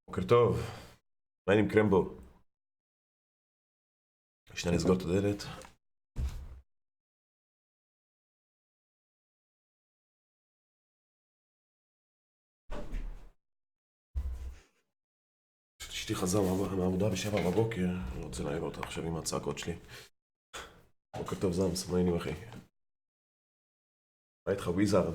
בוקר טוב, מה העניינים קרמבו? שנייה נסגור את הדלת. אשתי חזרה מהעבודה ב7 בבוקר, אני רוצה להעיר אותה עכשיו עם הצעקות שלי. בוקר טוב זמס, מה העניינים אחי? מה איתך וויזארד?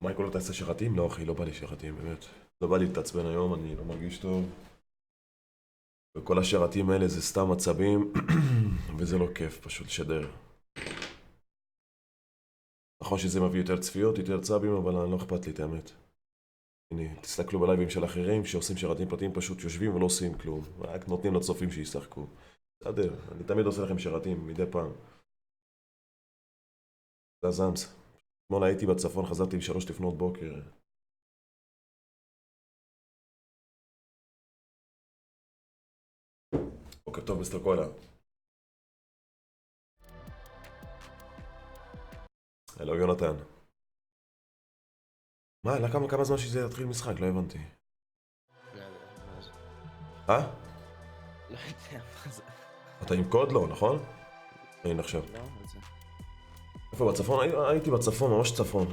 מייקל, אתה עושה שרתים? לא אחי, לא בא לי שרתים, באמת. לא בא לי להתעצבן היום, אני לא מרגיש טוב. וכל השרתים האלה זה סתם עצבים, וזה לא כיף, פשוט לשדר. נכון שזה מביא יותר צפיות, יותר צאבים, אבל לא אכפת לי את האמת. הנה, תסתכלו בלייבים של אחרים שעושים שרתים פרטיים, פשוט יושבים ולא עושים כלום. רק נותנים לצופים שישחקו. בסדר, אני תמיד עושה לכם שרתים, מדי פעם. זה הזמס. אתמול הייתי בצפון, חזרתי ב3 לפנות בוקר. בוקר טוב, מיסטר קולה. הלו יונתן. מה, כמה זמן שזה יתחיל משחק? לא הבנתי. לא יודע, מה זה? אה? לא יודע מה זה. אתה עם קוד? לא, נכון? הנה עכשיו. לא, מה זה? איפה בצפון? הייתי בצפון, ממש צפון.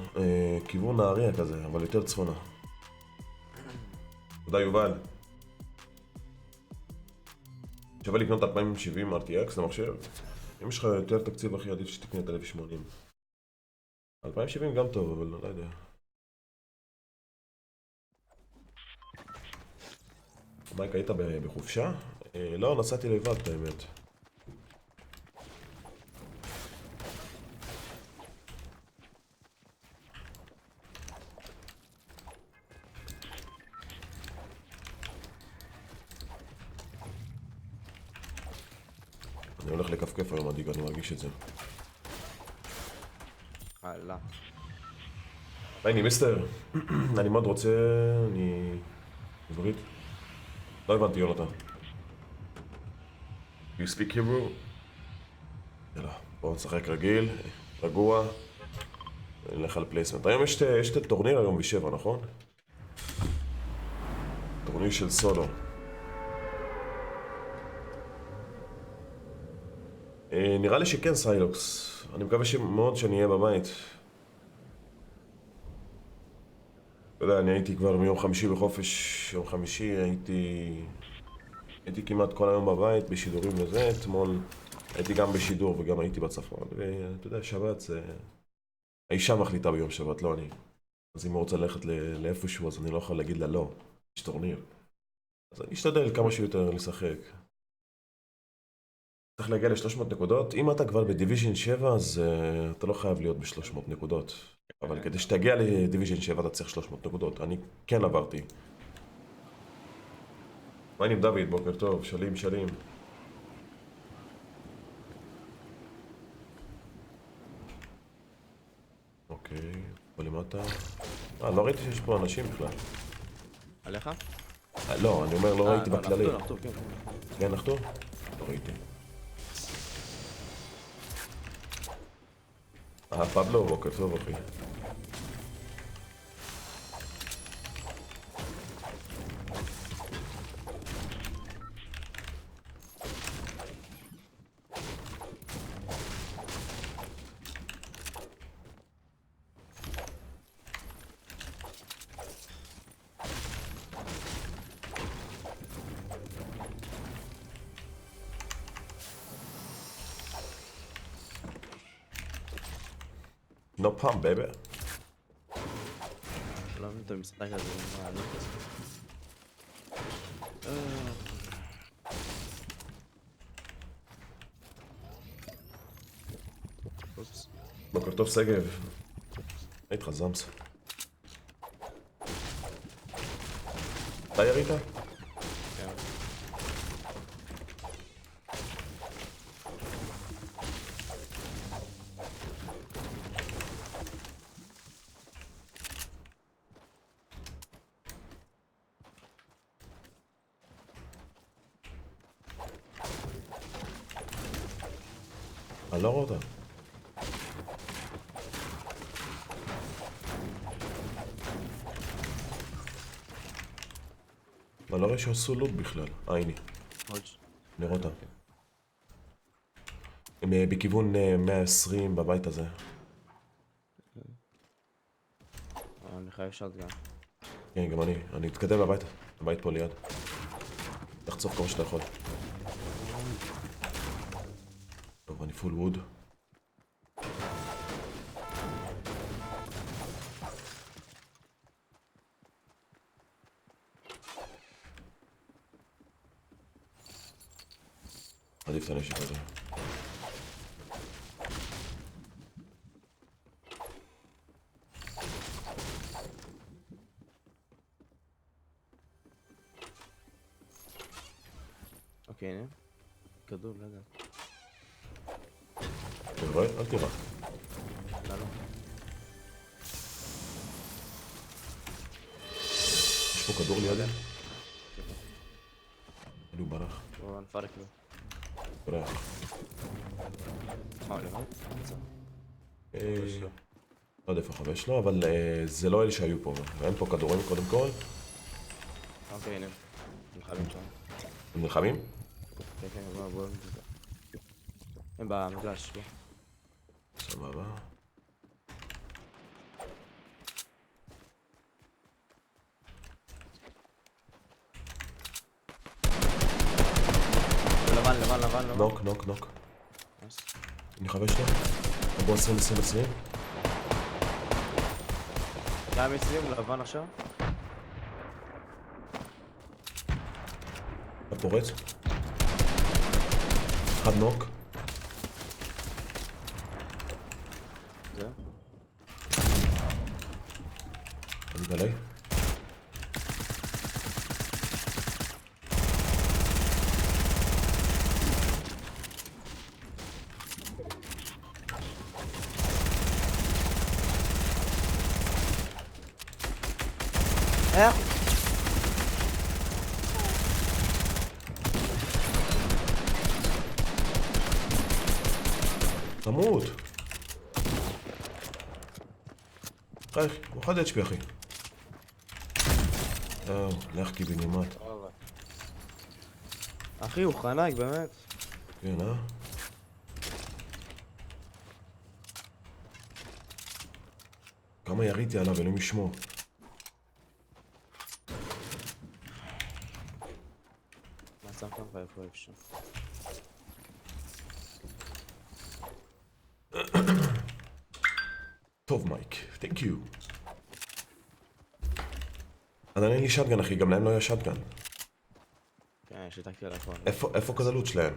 כיוון נהריה כזה, אבל יותר צפונה. תודה יובל. שווה לקנות 2070 RTX למחשב? אם יש לך יותר תקציב אחי, עדיף שתקנה את 1080. 2070 גם טוב, אבל לא יודע. מייק, היית בחופשה? לא, נסעתי לבד את האמת. אני הולך לכפכף היום עדיג, אני מרגיש את זה. לא. היי, מיסטר. אני מאוד רוצה... אני... עברית? לא הבנתי יונתן. You speak Hebrew? יאללה, בואו נשחק רגיל, רגוע. נלך על פלייסמנט. היום יש את הטורניר היום ב7, נכון? טורניר של סולו. נראה לי שכן סיילוקס. אני מקווה מאוד שאני אהיה בבית. אתה יודע, אני הייתי כבר מיום חמישי בחופש. יום חמישי הייתי כמעט כל היום בבית בשידורים וזה. אתמול הייתי גם בשידור וגם הייתי בצפון. ואתה יודע, שבת זה... האישה מחליטה ביום שבת, לא אני. אז אם היא רוצה ללכת לאיפשהו, אז אני לא יכול להגיד לה לא. יש טורניר. אז אני אשתדל כמה שיותר לשחק. צריך להגיע ל300 נקודות. אם אתה כבר בדיוויז'ן 7, אז אתה לא חייב להיות ב300 נקודות. אבל כדי שתגיע לדיוויז'ן 7 אתה צריך 300 נקודות. אני כן עברתי. מה עם דוד? בוקר טוב. שלים. אוקיי, פה למטה. לא ראיתי שיש פה אנשים בכלל. עליך? לא, אני אומר לא ראיתי בכללי. נחתור, כן. כן, נחתור? לא ראיתי. פבלו, בוקר טוב אחי. No pump, baby. לא מבין את המשחק הזה, מה אני כזה. אופס. בוקר טוב שגב. היית לך זמס. אתה ירית? כן. אני לא רואה אותה. אני לא רואה שעשו לוט בכלל. הנה, עוד נראה אותה. הם בכיוון 120 בבית הזה. אני חייב שוטגן. כן, גם אני אתקדם לבית. הבית פה ליד. תחצוף כמה שאתה יכול. טוב, אני פול ווד. עדיף את הנשק הזה. אוקיי, הנה. כדור, לא יודע. אתה רואה? אל תירא. לא, לא. יש פה כדור לידי? הוא ברח. הוא נפרק לו. ברח. לבד? לא יודע איפה החבר שלו, אבל זה לא אלה שהיו פה. אין פה כדורים קודם כל. אוקיי, הנה. נלחמים שם. הם נלחמים? כן, כן, בוא נתקדם. הם במגרש, בוא. סבבה. לבן, לבן, לבן, לבן. נוק, נוק, נוק. נייס. אני חבר שלו. בוא 20, 20, 20. גם אצלי, לבן עכשיו. אתה פורץ. אחד נוק. זהו. אני גלי. איך? תמות. אחי, הוא אחד HP אחי. זהו, לך קיבינימט. אחי, הוא חנק, באמת. כן, כמה יריתי עליו, אלוהים ישמור. מה שם כאן ואיפה אפשר? טוב מייק, תנק יו. עדיין אין לי שטגן אחי, גם להם לא היה שטגן. כן, שיתקתי על הכל. איפה כזה לוט שלהם?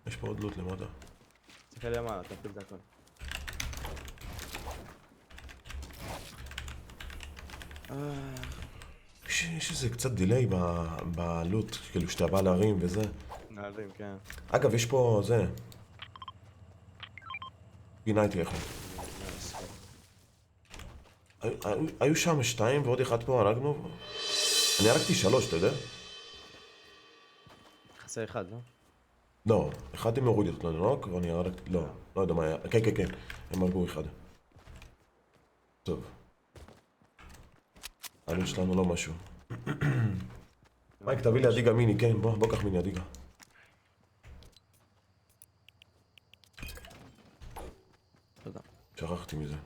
יש פה עוד לוט למטה. תסתכל למעלה, תפיל את הכל. יש איזה קצת דיליי בלוט, כאילו שאתה בא להרים וזה. נעלים, כן. אגב, יש פה זה. פינה איתי אחי. נייס, כן. היו שם 2 ועוד אחד פה הרגנו. אני הרגתי 3, אתה יודע? חסר אחד, לא? לא, אחד הם הורידו אותנו, לא? ואני הרגתי, לא יודע מה היה. כן, כן, כן, הם הרגו אחד. טוב. העלות שלנו לא משהו. מייק, תביא לי אדיגה מיני, כן, בוא קח מיני אדיגה. תודה. שכחתי מזה.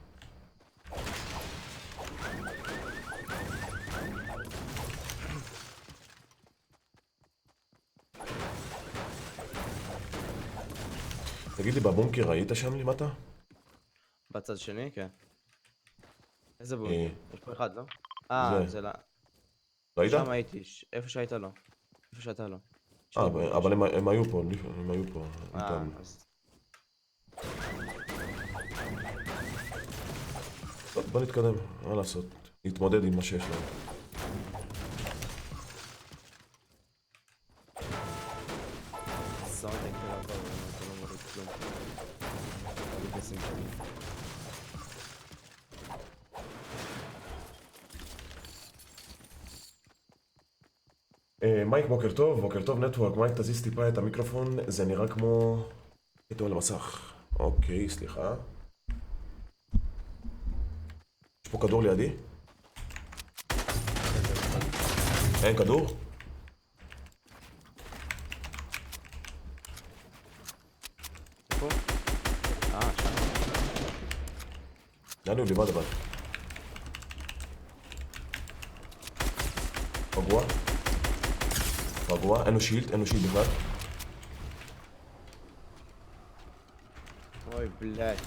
תגיד לי, בבונקר ראית שם למטה? בצד שני, כן. איזה בול? אה. יש פה אחד, לא? זה. זה לא. ראית? שם הייתי, איפה שהיית לא. איפה שאתה לא. אבל הם היו פה, הם היו פה. איתם. אז... טוב, בוא נתקדם, מה לעשות? נתמודד עם מה שיש לנו. סאונד תקטל הכל, אתה לא מוריד כלום. אני פסים שלי. מייק, בוקר טוב נטוורק. מייק, תזיז טיפה את המיקרופון, זה נראה כמו... פתאום על המסך. אוקיי, סליחה. יש פה כדור לידי? אין כדור? איפה? שם. לאן הוא לבד אבל? פגוע? פגוע? אין לו שילד? אין לו שילד בכלל? אוי, בלאד.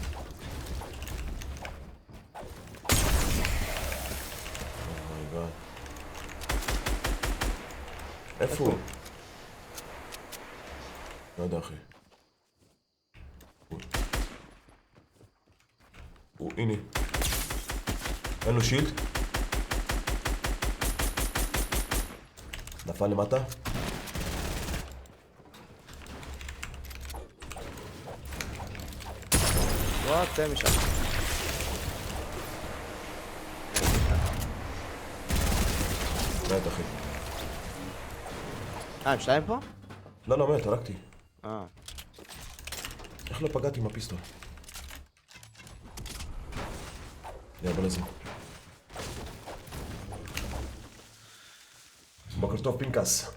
אומייגאד. איפה הוא? לא יודע אחי. הנה. אין לו שילד? נפל למטה? וואט, תן משם. מת אחי. הם שתיים פה? לא, לא, מת, הרגתי. אה. איך לא פגעתי עם הפיסטול? יאללה, בוא לזה. בוקר טוב, פינקס.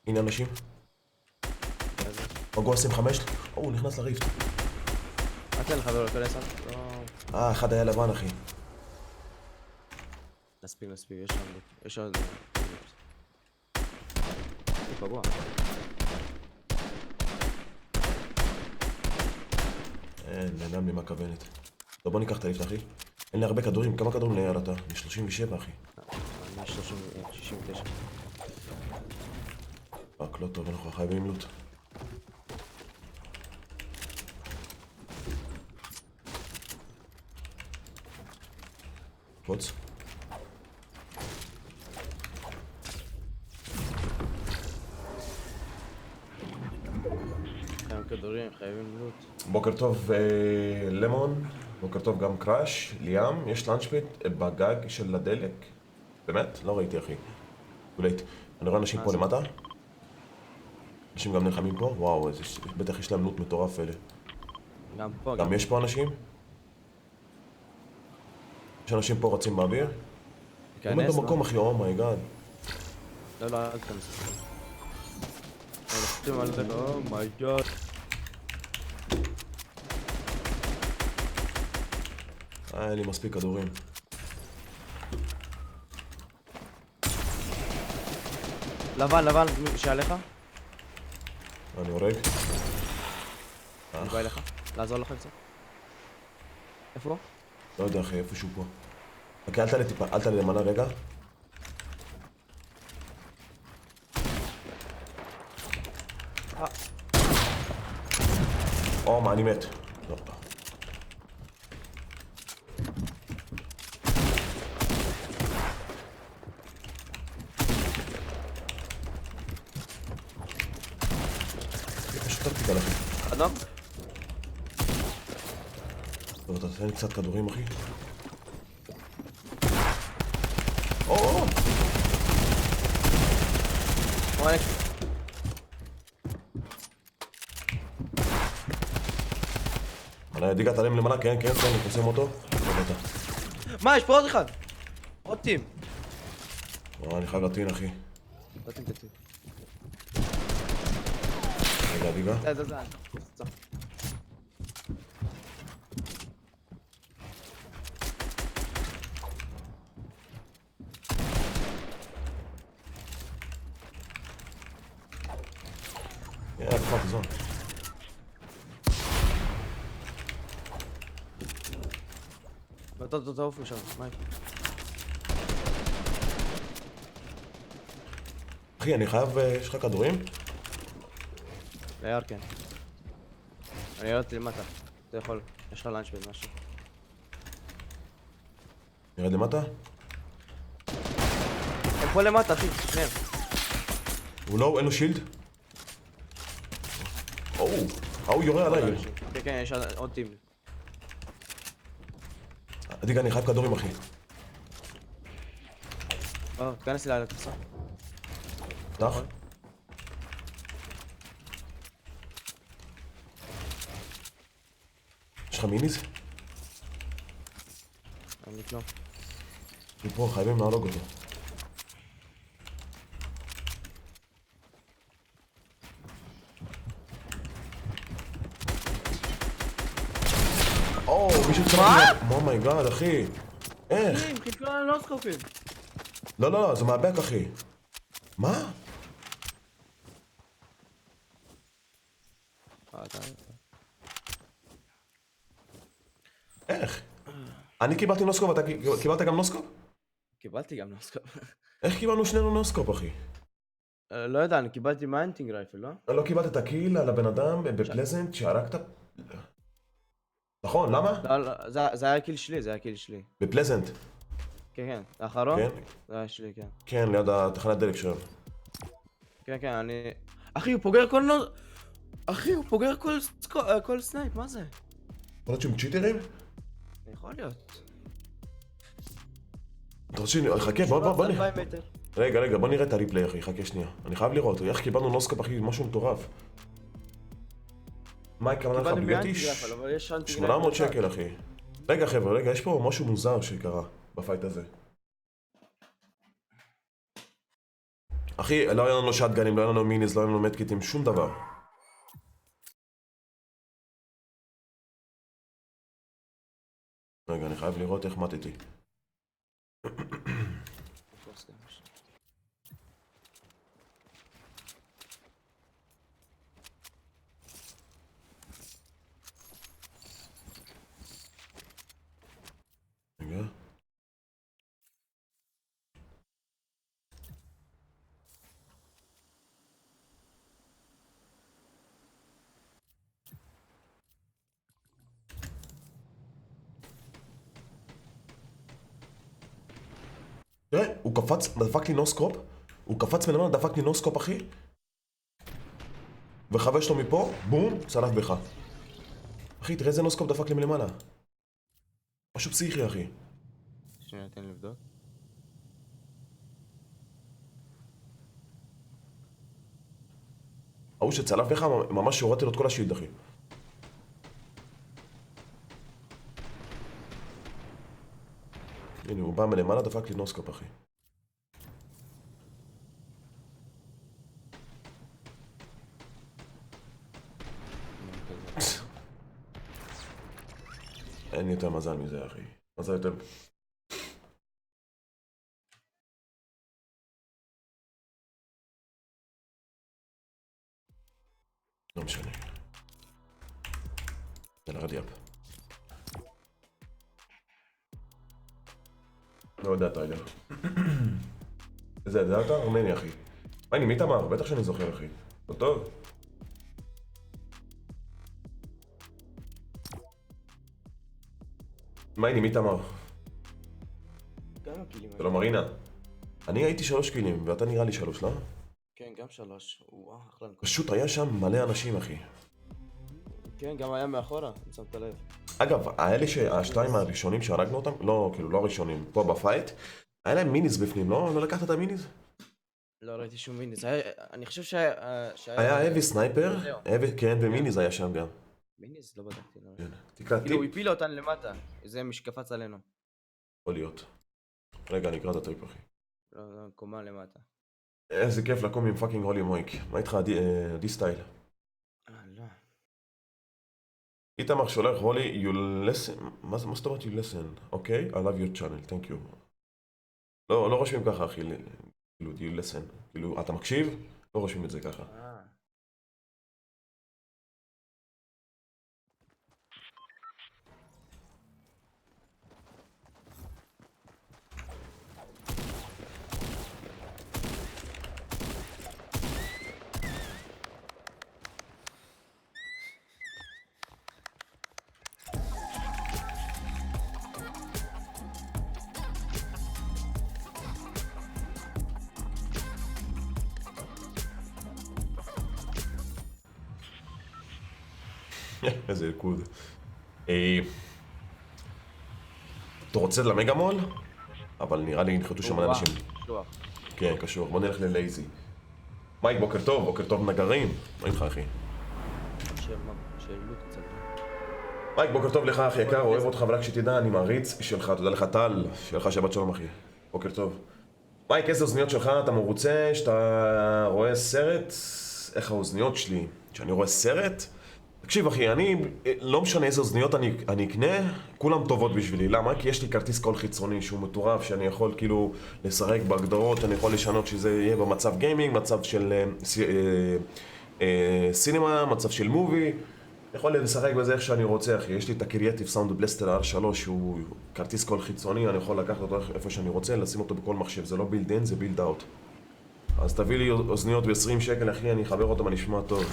הנה אנשים. פגוע 25? או, הוא נכנס לריפט. אל תן לחבר לכל עשר. לא. אחד היה לבן, אחי. נספיק, יש עוד... הוא פגוע. אין, נעלם לי מה כוונת. טוב, בוא ניקח את הליפט, אחי. אין לי הרבה כדורים. כמה כדורים ליד אתה? אני 37, אחי. אני 69. רק לא טוב, אנחנו חייבים לוט. קוץ. חייבים כדורים, חייבים לוט. בוקר טוב, למון. בוקר טוב גם קראש, ליאם. יש לאנצ'פיט בגג של הדלק. באמת? לא ראיתי, אחי. גולית. אני רואה אנשים פה למטה. אנשים גם נלחמים פה. וואו, בטח יש להם לוט מטורף אלה. גם פה, גם יש פה אנשים? יש אנשים פה רצים באוויר? הוא עומד במקום, אחי, אומייגאד. לא, לא, אל תכנס. הולכים על זה, אומייגאד. אין לי מספיק כדורים. לבן, שעליך? אני הורג. אני בא אליך, לעזור לך קצת. איפה הוא? לא יודע, אחי, איפשהו פה. אוקיי, אל תעלה טיפה, אל תעלה למעלה רגע. מה, אני מת. לא. פשוט תרתיק עליכם. אדום? טוב, אתה תתן לי קצת כדורים, אחי. וואלה. אני דיגת עליהם למעלה, כן, אני חוסם אותו. מה, יש פה עוד אחד! עוד טים. אני חייב להטעין, אחי. תטים. רגע, דיגה. זה. יאללה, פאק זון. תעוף משם, מה יש? אחי, אני חייב... יש לך כדורים? ליער כן. אני יורדתי למטה. אתה יכול, יש לך לאנץ' משהו. נרד למטה? הם פה למטה, אחי, שניהם. הוא לא, אין לו שילד? הוא יורה עליי. כן, יש עוד טים. דיגה, אני חייב כדורים, אחי. תכנס לי על הכניסה. נח? לך מיניס? אין לי כלום. מפה חייבים להרוג אותו. או, מישהו צחק לי... אומייגאד, אחי. איך? הם חיפלו על נוסקופים. לא, זה מהבק, אחי. מה? איך? אני קיבלתי נוסקופ, אתה קיבלת גם נוסקופ? קיבלתי גם נוסקופ. איך קיבלנו שנינו נוסקופ, אחי? לא יודע, אני קיבלתי מהאנטינג רייפל, לא? לא קיבלת את הקיל על הבן אדם בפלזנט שהרגת? נכון, למה? לא, זה היה קיל שלי, זה היה קיל שלי. בפלזנט. כן, האחרון? כן? זה היה שלי, כן. כן, ליד התחנת דלק שלנו. כן, אני... אחי, הוא פוגר כל אחי, הוא פוגר כל סנייפ, מה זה? יכול להיות שהם צ'יטרים? יכול להיות. אתה רוצה חכה, בוא נראה. 2,000 מטר. רגע, בוא נראה את הריפליי, אחי, חכה שנייה. אני חייב לראות, איך קיבלנו נוסקופ, אחי, משהו מטורף. מה הכוונה לך? קיבלתי בגלל מאנטינג רייפל, אבל יש אנטינג 800 שקל, אחי. רגע, חבר'ה, יש פה משהו מוזר שקרה בפייט הזה. אחי, לא היה לנו שטגנים, לא היה לנו מיניס, לא היה לנו מדקיטים, שום דבר. רגע, אני חייב לראות איך מתתי. רגע. תראה, הוא קפץ, דפק לי נוסקופ. הוא קפץ מלמעלה, דפק לי נוסקופ, אחי. וחבש לו מפה, בום, צלף בך. אחי, תראה איזה נוסקופ דפק לי מלמעלה. משהו פסיכי, אחי. שנייה, תן לבדוק. ההוא שצלף בך, ממש הורדתי לו את כל השילד, אחי. הנה, הוא בא מלמעלה, דפק לי נוסקופ, אחי. אין לי יותר מזל מזה, אחי. מזל יותר... לא משנה. יאללה, רדיאפ. לא יודע, טיילר. זה אתה ארמני, אחי. אני, מי תמר? בטח שאני זוכר, אחי. לא טוב? מה הנה, מי תמר? כמה קילים? זה לא מרינה. אני הייתי 3 קילים, ואתה נראה לי 3, לא? כן, גם 3. וואו, אחלה. פשוט היה שם מלא אנשים, אחי. כן, גם היה מאחורה, אם שמת לב. אגב, האלה השתיים הראשונים שהרגנו אותם, לא, כאילו, לא הראשונים, פה בפייט, היה להם מיניס בפנים, לא לקחת את המיניס? לא ראיתי שום מיניס. אני חושב שהיה... היה אבי סנייפר, כן, ומיניס היה שם גם. מיניס? לא בדקתי. תקרא כאילו, הוא טיפ. הפיל אותן למטה. זה מי שקפץ עלינו. יכול להיות. רגע, אני אקרא את הטיפ, אחי. לא, קומה למטה. איזה כיף לקום עם פאקינג הולי מויק. מה איתך, די סטייל? לא. איתמר שולח הולי, you listen, מה זאת אומרת you listen? אוקיי? I love your channel, thank you. לא רושמים ככה, אחי, כאילו, you listen. כאילו, אתה מקשיב? לא רושמים את זה ככה. איזה יקוד. אתה רוצה למגה מול? אבל נראה לי נחתו שם אנשים. קשוח. כן, קשור. בוא נלך ללייזי. מייק, בוקר טוב נגרים. מה איתך, אחי? שאלות קצת. מייק, בוקר טוב לך אחי יקר, אוהב אותך ורק שתדע, אני מעריץ שלך, תודה לך טל, שיהיה לך שבת שלום אחי, בוקר טוב. מייק, איזה אוזניות שלך, אתה מרוצה, שאתה רואה סרט? איך האוזניות שלי, שאני רואה סרט? תקשיב אחי, אני, לא משנה איזה אוזניות אני אקנה, כולם טובות בשבילי, למה? כי יש לי כרטיס קול חיצוני שהוא מטורף, שאני יכול כאילו לשחק בהגדרות, אני יכול לשנות שזה יהיה במצב גיימינג, מצב של סינמה, מצב של מובי. יכול לשחק בזה איך שאני רוצה אחי, יש לי את הקריאטיב סאונד בלסטר R3 שהוא כרטיס קול חיצוני, אני יכול לקחת אותו איפה שאני רוצה, לשים אותו בכל מחשב, זה לא בילד אין, זה בילד אאוט. אז תביא לי אוזניות ב-20 שקל אחי, אני אחבר אותם, אני אשמע טוב.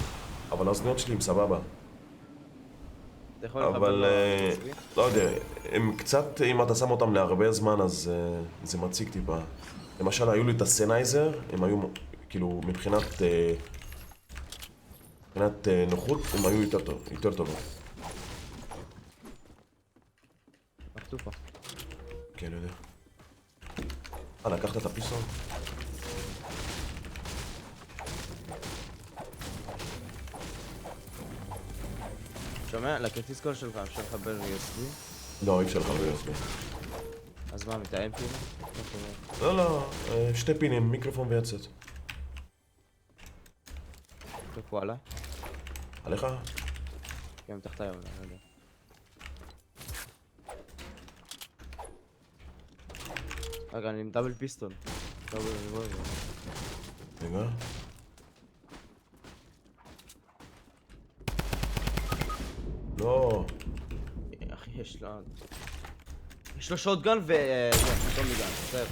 אבל האוזניות שלי הם סבבה. אתה יכול לחבר אבל לו USB? לא יודע, הם קצת, אם אתה שם אותם להרבה זמן אז זה מציג טיפה. למשל היו לי את הסנייזר, הם היו כאילו מבחינת נוחות, הם היו יותר טובות. מחטוף פה. כן, אני יודע. לקחת את הפיסון? שומע? לכרטיס קול שלך אפשר לחבר USB? לא, אי אפשר לחבר USB. אז מה, מתאם כאילו? לא, לא, שתי פינים, מיקרופון ויצאת. איפה עליי? עליך? כן, מתחתיי אבל, לא יודע. רגע, אני עם דאבל פיסטון. דאבל ריבולבר. רגע. לא. אחי, יש לו שוטגן ו... טומיגן, בסדר.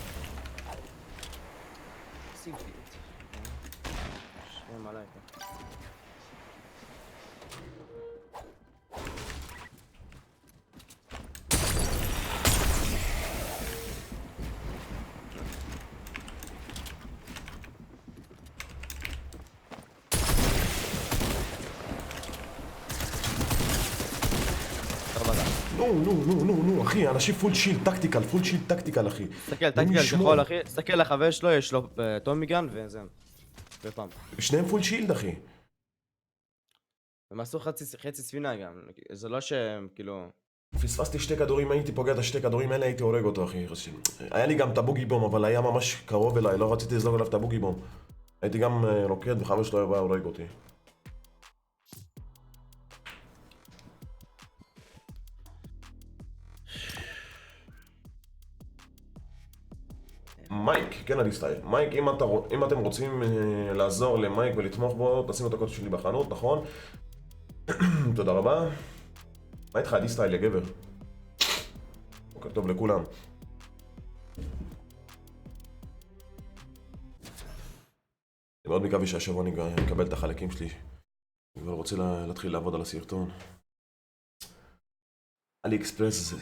שים פיט. שהם עליי פה. נו, אחי, אנשים פול שילד טקטיקל, אחי. תסתכל, טקטיקל כחול, אחי. תסתכל לחבר שלו, יש לו טומיגן וזה. ופעם. שניהם פול שילד, אחי. הם עשו חצי ספינה גם. זה לא שהם כאילו... פספסתי שתי כדורים, הייתי פוגע את השתי כדורים האלה, הייתי הורג אותו, אחי. היה לי גם את הבוגי בום, אבל היה ממש קרוב אליי, לא רציתי לזלוג עליו את הבוגי בום. הייתי גם רוקד, וחבר שלו היה הורג אותי. מייק, כן אני סטייל. מייק, אם אתם רוצים לעזור למייק ולתמוך בו, תשימו את הקוד שלי בחנות, נכון? תודה רבה. מה איתך, אני סטייל, יא גבר? בוקר טוב לכולם. אני מאוד מקווה שהשבוע אני אקבל את החלקים שלי. אני כבר רוצה להתחיל לעבוד על הסרטון. אלי אקספרס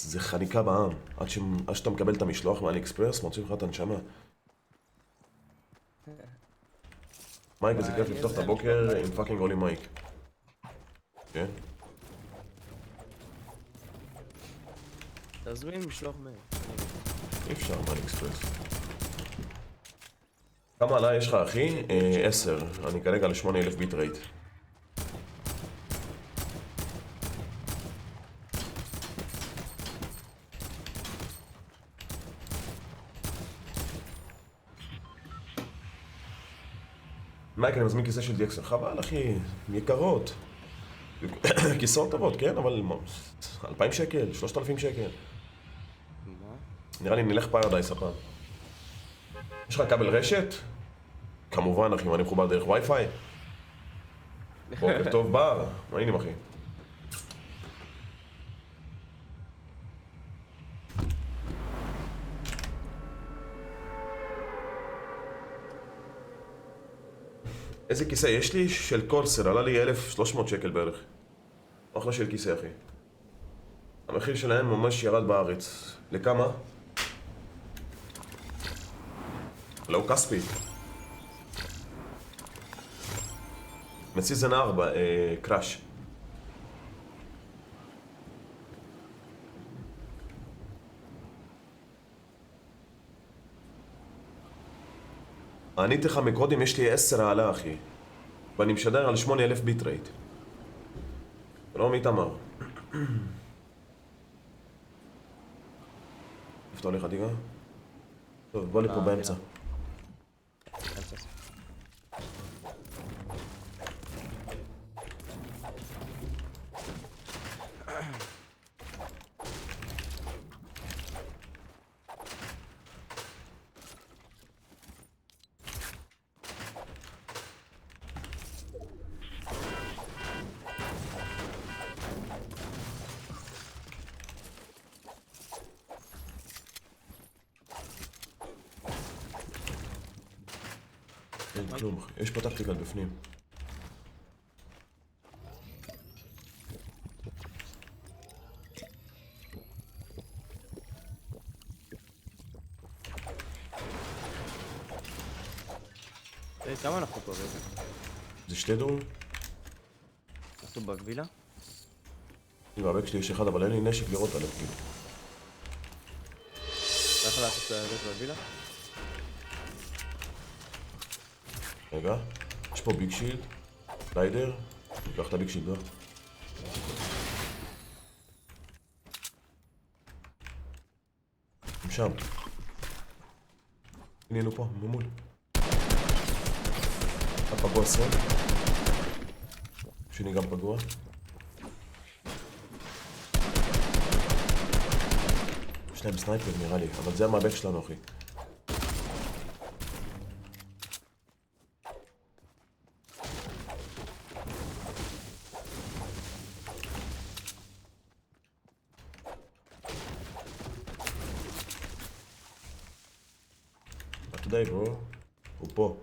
זה חניקה בעם. עד שאתה מקבל את המשלוח מאלי אקספרס, מוצאים לך את הנשמה. מייק, איזה כיף לפתוח את הבוקר עם פאקינג עולי מייק. כן? תזמין משלוח מייל. אי אפשר, מאלי אקספרס. כמה עלה יש לך אחי? 10. אני כרגע על 8,000 ביט רייט. מייק, אני מזמין כיסא של DXL. חבל אחי, יקרות. כיסאות טובות, כן? אבל 2,000 שקל, 3,000 שקל. מה? נראה לי נלך פרדייס הפעם. יש לך כבל רשת? כמובן אחי, אני מחובר דרך וי-פיי. בוקר טוב בר, מה העניינים אחי? איזה כיסא יש לי? של קורסר, עלה לי 1,300 שקל בערך. אחלה של כיסא אחי. המחיר שלהם ממש ירד בארץ. לכמה? לא, כספי. מסיזן 4, קראש. עניתי לך מקודם, יש לי 10 העלה אחי. ואני משדר על 8,000 ביט רייט. שלום איתמר. איפה אתה הולך עדיגה? טוב, בוא לפה באמצע. אמצע. אין כלום אחי, יש פה טקטיקל בפנים. כמה אנחנו פה בעצם? זה שתי דורים? אנחנו בגבילה? אני מהבק שלי יש אחד אבל אין לי נשק לראות עליו כאילו. אתה יכול לעשות את זה בגבילה? רגע, יש פה ביג שילד, סליידר, ניקח את הביג שילד, הם שם. הנה אלו פה, ממול. אחד פגוע 20. שני גם פגוע. יש להם סנייפר נראה לי, אבל זה המאבק שלנו אחי. today, bro. הוא פה.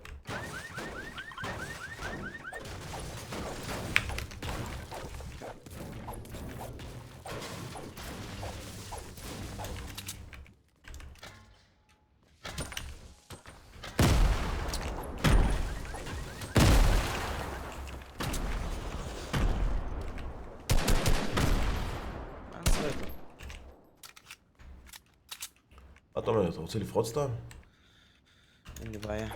מה אתה אומר? אתה רוצה לפרוץ סתם? אין לי בעיה.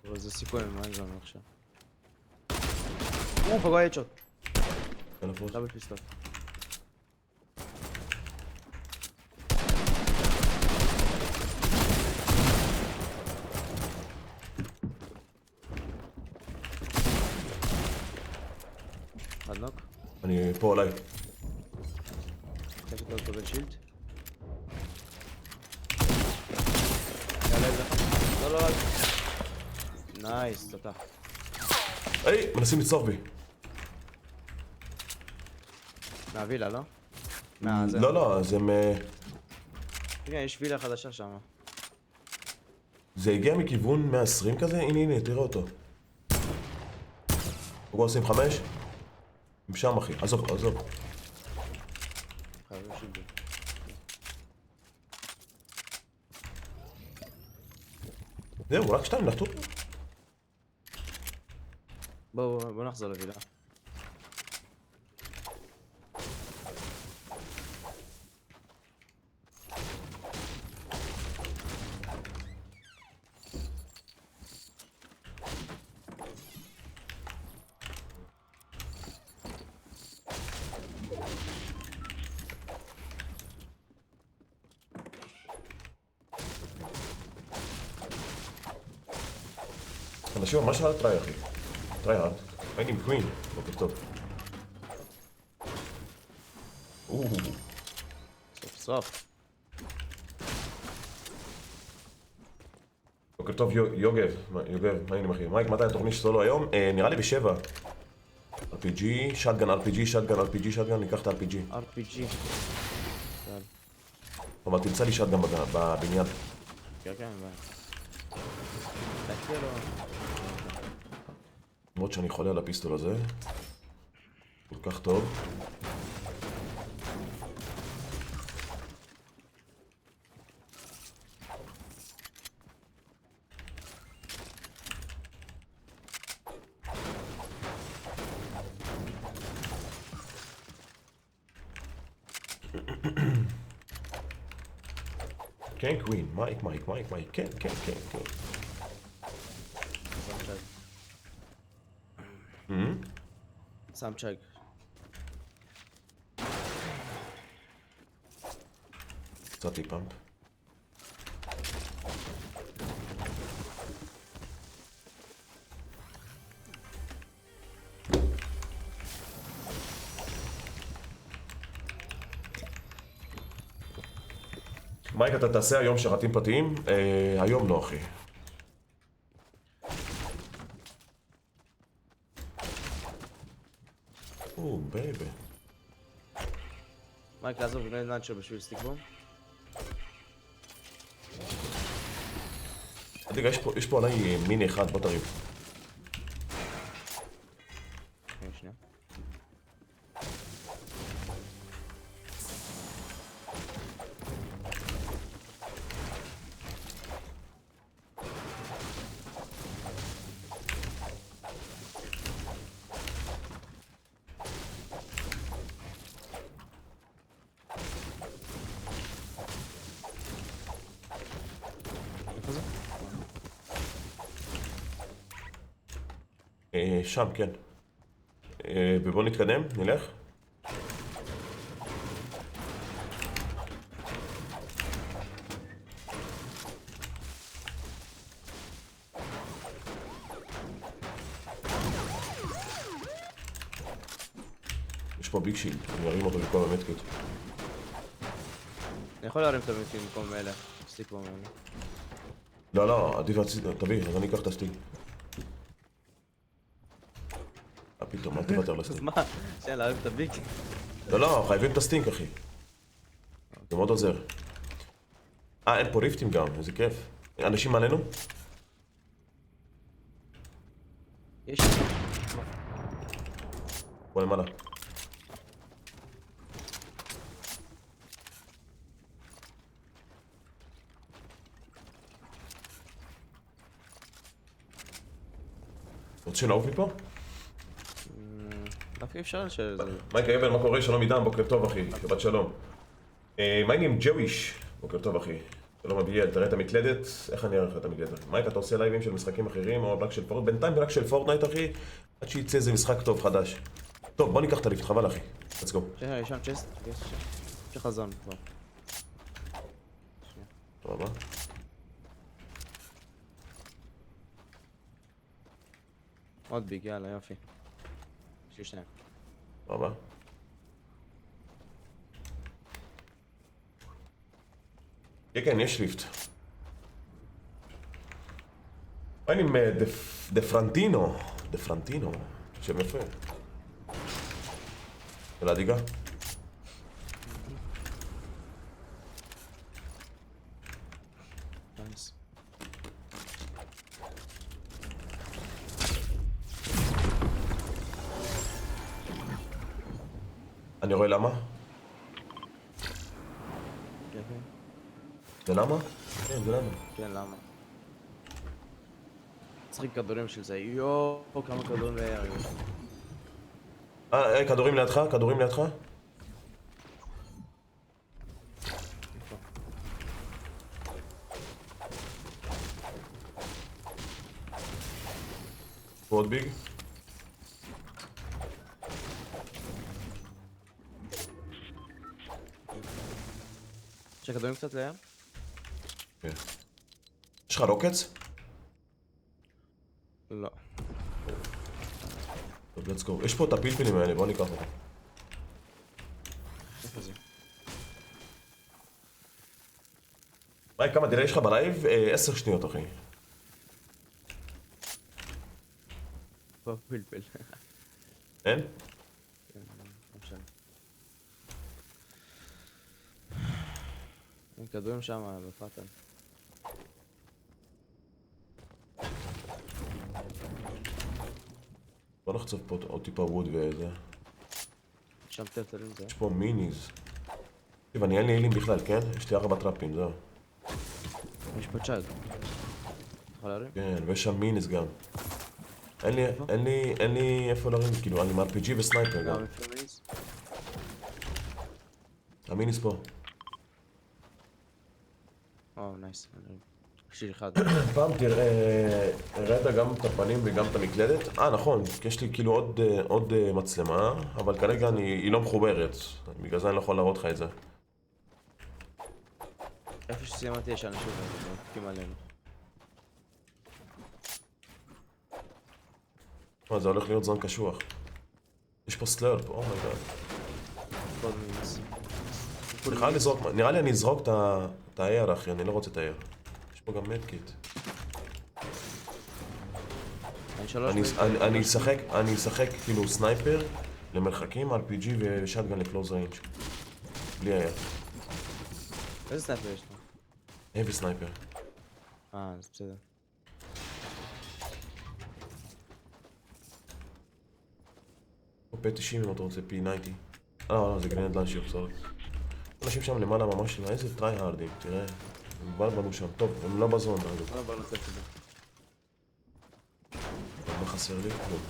אבל זה סיכוי ממש גם עכשיו. פגוע הדשוט. כן, לפרוץ. דאבל פיסטול. אחד נוק. אני פה עליי. צריך לקבל שילד. יעלה את זה. לא, לא, לא. נייס, תותח. היי, מנסים לצרוף בי. מהווילה, לא? לא, לא, זה הנה, יש וילה חדשה שם. זה הגיע מכיוון 120 כזה? הנה, הנה, תראה אותו. פגוע 25? הם שם, אחי. עזוב, עזוב. חייבים שילד. זהו, רק שתיים נחתו. בוא נחזור לווילה. אנשים ממש על הטריי, אחי. טרייהארד. הייתי עם קווין. בוקר טוב. סוף סוף. בוקר טוב, יוגב. יוגב, מה העניינים אחי? מייק, מתי התוכנית סולו היום? נראה לי ב7. RPG, שטגן, RPG, שטגן, RPG, שטגן, ניקח את ה-RPG. RPG. אבל תמצא לי שטגן בבניין. כן, כן, ביי. תקריא לו. למרות שאני חולה על הפיסטול הזה. כל כך טוב. כן, קווין, מייק, כן, כן, כן, כן. שם צ'ק. קצת פאמפ. מייק, אתה תעשה היום שרתים פרטיים? היום לא, אחי. בייבי. מייק, לעזוב בני נאצ'ו בשביל סטיקבום. רגע, יש פה עליי מיני אחד, בוא תריב. שנייה. איפה זה? שם, כן. ובוא נתקדם, נלך. יש פה ביג שילד, אני ארים אותו במקום המטקיט. אני יכול להרים את המיטים במקום אלה. סטיקבום אלה. לא, לא, עדיף תביא, אז אני אקח את הסטיק. פתאום, אל תוותר אז לסטינק. מה? שנייה, להרים את הביק. לא, לא, חייבים את הסטינק, אחי. זה מאוד עוזר. אין פה ריפטים גם, איזה כיף. אנשים עלינו? יש. בוא למעלה. רוצה לעוף מפה? דווקא אפשר שזה... מייק היבל, מה קורה? שלום עידן, בוקר טוב אחי, שבת שלום. מה העניינים? ג'וויש, בוקר טוב אחי. שלום אביאל, תראה את המקלדת, איך אני אראה לך את המקלדת אחי? מייק, אתה עושה לייבים של משחקים אחרים או רק של פורטנייט? בינתיים רק של פורטנייט אחי, עד שיצא איזה משחק טוב חדש. טוב, בוא ניקח את הליפט, חבל אחי. let's go. יש שם צ'סט? יש שם. יש חזון כבר. טוב הבא. עוד ביג, יאללה, יופי. יש לי שניים. טוב הבא. כן, כן, יש ליפט. מה עם דפרנטינו? דפרנטינו, שם יפה. שאלה דיגה? נייס. אני רואה למה? כן, כן. זה למה? כן, זה למה. כן, למה? צריך כדורים של זה. יואו, כמה כדורים לירי. כדורים לידך? כדורים לידך? עוד ביג? יש לך כדורים קצת לים? כן. יש לך רוקץ? לא. טוב, let's go. יש פה את הפלפלים האלה, בוא ניקח אותם. איפה זה? היי, כמה דילי יש לך בלייב? 10 שניות, אחי. פה פלפל. אין? כן, לא משנה. אין כדורים שם בפאטל. בוא נחצוב פה עוד טיפה ווד וזה. שם טלטלים זה. יש פה מיניז. תקשיב, אין לי הילים בכלל, כן? יש לי 4 טראפים, זהו. יש פה צ'אג. יכול להרים? כן, ויש שם מיניז גם. אין לי איפה להרים, כאילו, אני מ-RPG וסנייפר גם. גם מפמיניס? המיניז פה. או, נייס. יש לי אחד. פעם הראית גם את הפנים וגם את המקלדת? נכון, כי יש לי כאילו עוד מצלמה, אבל כרגע היא לא מחוברת, בגלל זה אני לא יכול להראות לך את זה. איפה שסיימתי יש אנשים ומתקים עלינו. זה הולך להיות זמן קשוח. יש פה סלרפ, אומייגאד. כל מיני. נראה לי אני אזרוק את ה-AR אחי, אני לא רוצה את ה-AR. יש פה גם מדקיט. אני אשחק כאילו סנייפר למרחקים, RPG ושטגן לקלוז ריינג'. בלי AR. איזה סנייפר יש לך? heavy סנייפר. אז בסדר. פה P90 אם אתה רוצה, P90. לא, זה גרנד לאנשיר, סורי. אנשים שם למעלה ממש, איזה טרי-הארדים, תראה. הם כבר בנו שם, טוב, הם לא בזון, אגב. בוא נצא את זה. מה חסר לי? כלום.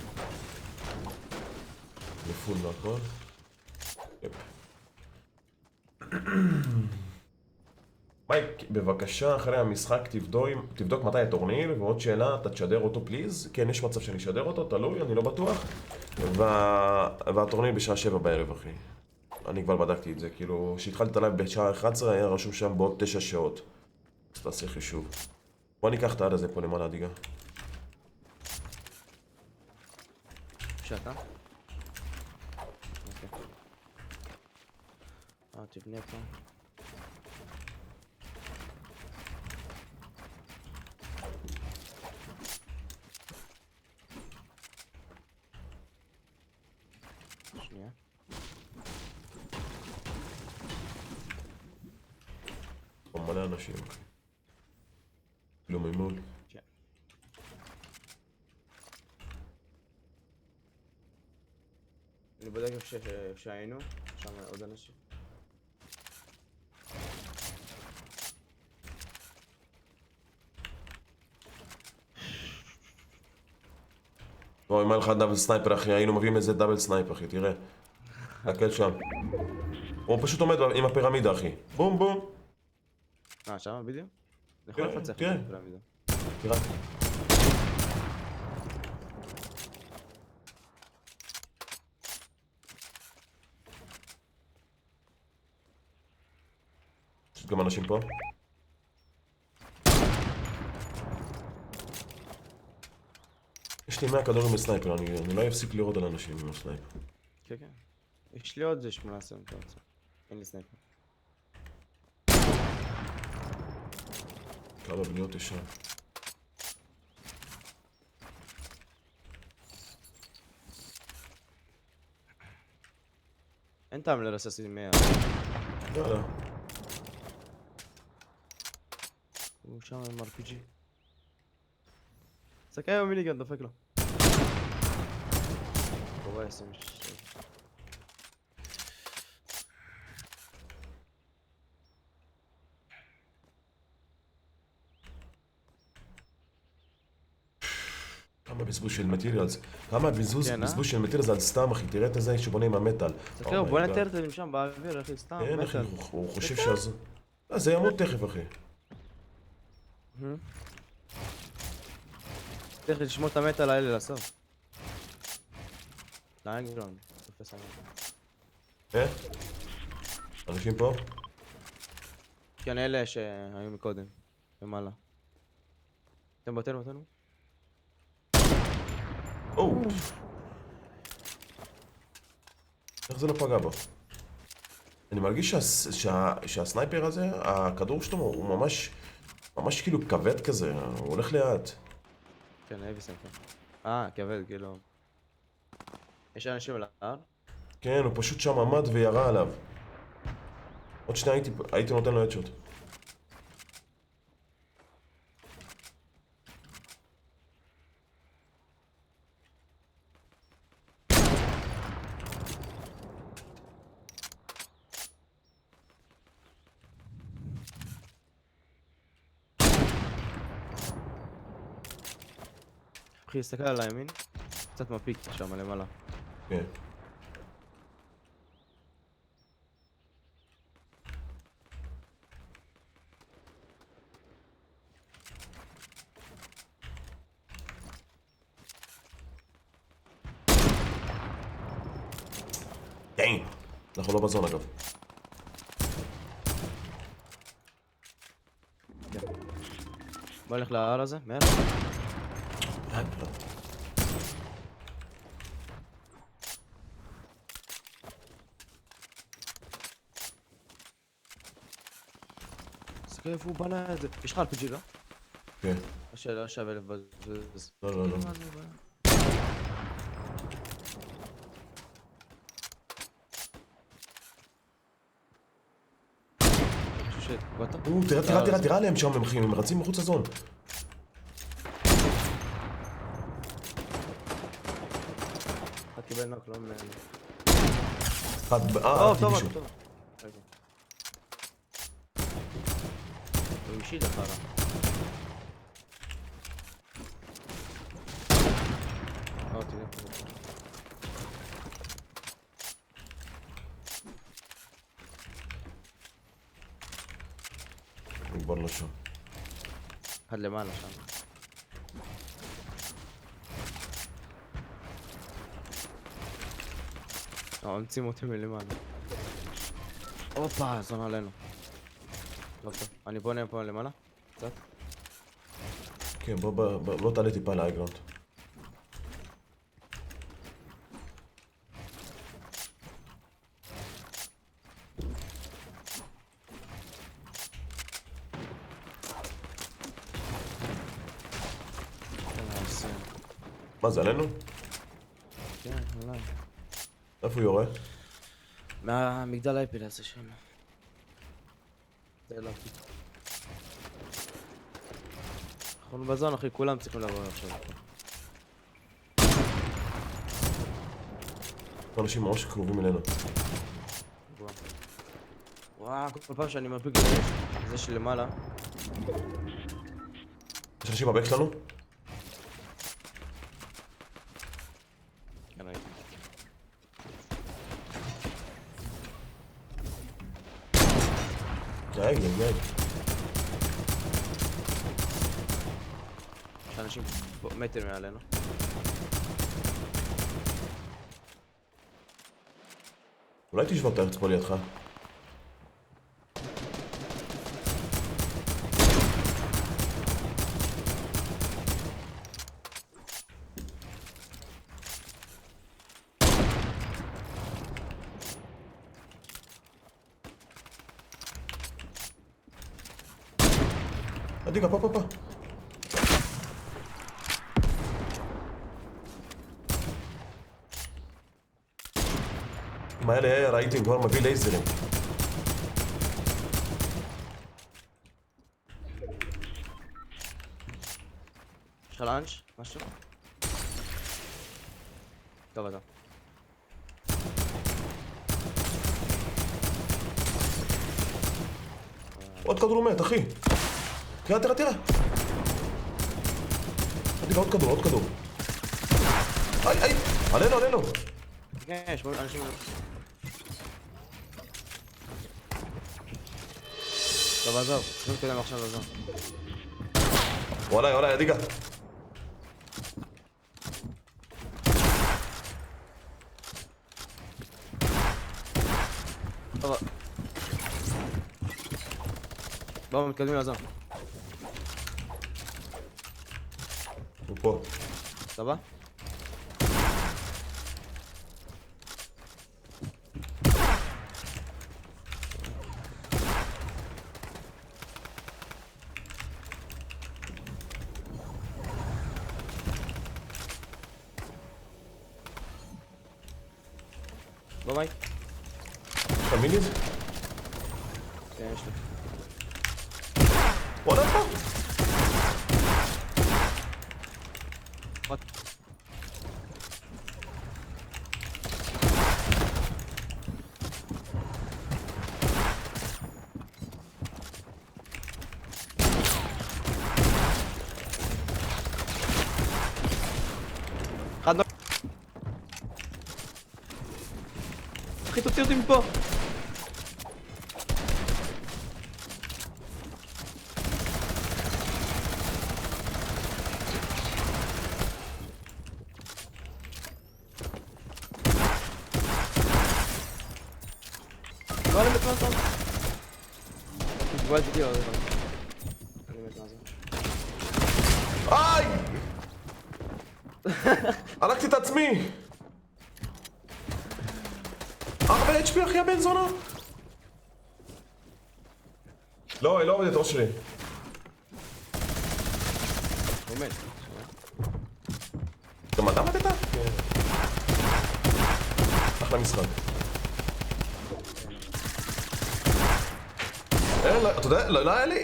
לפול והכל. יפ. מייק, בבקשה, אחרי המשחק תבדוק מתי הטורניר, ועוד שאלה, אתה תשדר אותו פליז? כן, יש מצב שאני אשדר אותו, תלוי, אני לא בטוח. והטורניר בשעה 7 בערב, אחי. אני כבר בדקתי את זה, כאילו, כשהתחלתי את הלייב בשעה 11 היה רשום שם בעוד 9 שעות. אז תעשה חישוב. בוא ניקח את העד הזה פה למעלה, דיגה. שאתה? אוקיי. תבנה פה. שנייה. פה מלא אנשים, אחי. לא ממול. כן. אני בודק איפה שהיינו, שם עוד אנשים. בוא, אם היה לך דאבל סנייפר, אחי, היינו מביאים איזה דאבל סנייפר, אחי, תראה. הקל שם. הוא פשוט עומד עם הפירמידה, אחי. בום, בום. שם בדיוק? אני יכול לפצח את כן. הפירמידה. תראה. יש גם אנשים פה. יש לי 100 כדורים בסנייפר, אני לא אפסיק לראות על אנשים עם הסנייפר. כן, כן. יש לי עוד 18 אם אתה רוצה. אין לי סנייפר. כמה בניות יש שם. אין טעם לרסס עם 100. יאללה. הוא שם עם RPG. סקאי עם מיניגן, דופק לו. קורא 26. כמה בזבוז של מטריאלס. כמה בזבוז של מטריאלס על סתם, אחי. תראה את זה שבונה עם המטאל. תקרא, בוא נתאר את זה שם באוויר, אחי, סתם, כן, אחי, מטאל. הוא חושב שזה... זה ימות תכף, אחי. צריך לשמור את המטאל האלה לסוף. לאנגרון, תופס עליו. אנשים פה? כן, אלה שהיו מקודם, למעלה. אתם בתינו? או! איך זה לא פגע בו? אני מרגיש שהסנייפר הזה, הכדור שלו הוא ממש כאילו כבד כזה, הוא הולך לאט. כן, אייבי סנפר. כבד, כאילו. יש אנשים על ההר? כן, הוא פשוט שם עמד וירה עליו. עוד שנייה הייתי נותן לו הדשוט. אחי, תסתכל על הימין. קצת מפיק שם למעלה. כן. אנחנו לא בזון אגב. בוא נלך להר הזה, מהר. תסתכל איפה הוא בנה את זה. יש לך RPG, לא? כן. לא שווה לבזבז. לא. שיט, באת? תראה עליהם שם, הם רצים מחוץ לזון. אחד קיבל נוק, לא מנהל. הרגתי מישהו. טוב. רגע. הוא המשיל אחריו. תראה. נגבור לו שם. אחד למעלה שם. עונשים אותי מלמעלה. הופה, זון עלינו. לא טוב. אני בונה פה למעלה. קצת. כן, בוא תעלה טיפה לאייגראונד. מה זה עלינו? כן, אולי. איפה הוא יורה? מהמגדל האפיל הזה שם. זה לא. אנחנו בזון, אחי, כולם צריכים לבוא עכשיו. אנשים ממש קרובים אלינו. וואו, כל פעם שאני מפיק את זה שלמעלה. יש אנשים בבק שלנו? כן, ראיתי. יאג. יש אנשים מטר מעלינו. אולי תשבור את הארץ פה לידך. עדיגה, פה. עם האלה ראיתי כבר מביא לייזרים. יש לך לאנץ'? משהו? טוב, אתה. עוד כדור מת, אחי. תראה. עדיגה, עוד כדור. איי. עלינו. כן, יש אנשים... טוב, עזוב, צריכים להתקדם עכשיו לזון. וואלה, עדיגה. טוב. בואו, מתקדמים לזון. הוא פה. סבבה? ביי. יש לך מיניז? כן, יש לי. וואלה פה. אחד נוק. אחי, תוציא אותי מפה. לא, אני מת מהזון. קיבלתי אותי עוד אחד. אני מת מהזון. איי! הלכתי את עצמי! 4 HP אחי הבן זונה! לא, היא לא עובדת ראש שלי. הוא מת. גם אתה מתת? כן. אחלה משחק. אתה יודע,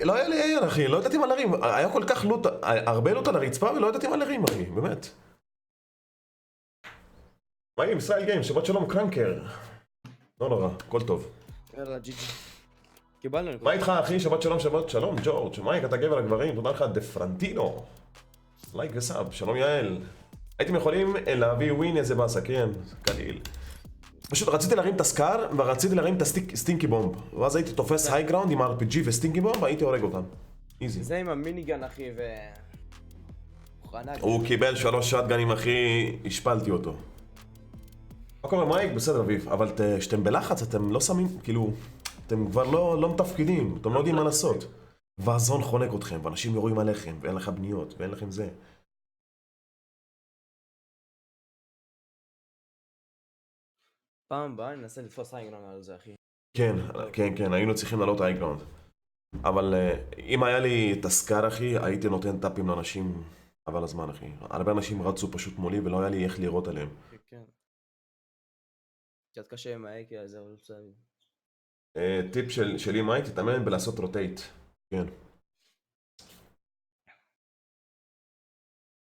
לא היה לי אייר אחי, לא ידעתי מה להרים. היה כל כך לוט, הרבה לוט על הרצפה ולא ידעתי מה להרים אחי, באמת. מה עם ישראל גיים, שבת שלום קרנקר. לא נורא, הכל טוב. יאללה, ג'י ג'י. קיבלנו. מה איתך אחי, שבת שלום ג'ורג', מייק אתה גבר הגברים, תודה לך דה פרנטינו. לייק וסאב, שלום יעל. הייתם יכולים להביא ווין איזה באסה, כן, קליל. פשוט רציתי להרים את הסקאר ורציתי להרים את הסטינקי בומב, ואז הייתי תופס היי גראונד עם RPG וסטינקי בומב והייתי הורג אותם. איזי. זה עם המיניגן אחי ו... הוא קיבל 3 שטגנים אחי, השפלתי אותו. מה קורה מייק? בסדר אביב, אבל כשאתם בלחץ אתם לא שמים, כאילו, אתם כבר לא מתפקידים, אתם לא יודעים מה לעשות. והזון חונק אתכם, ואנשים יורים עליכם, ואין לך בניות, ואין לכם זה. פעם הבאה אני אנסה לתפוס היינגרון על זה אחי. כן, היינו צריכים לעלות היינגראונד. אבל אם היה לי את הסקאר אחי, הייתי נותן טאפים לאנשים, אבל הזמן אחי. הרבה אנשים רצו פשוט מולי ולא היה לי איך לראות עליהם. כן. קצת קשה עם האקי על זה, אבל בסדר. טיפ שלי מייק, תתאמן בלעשות רוטייט. כן.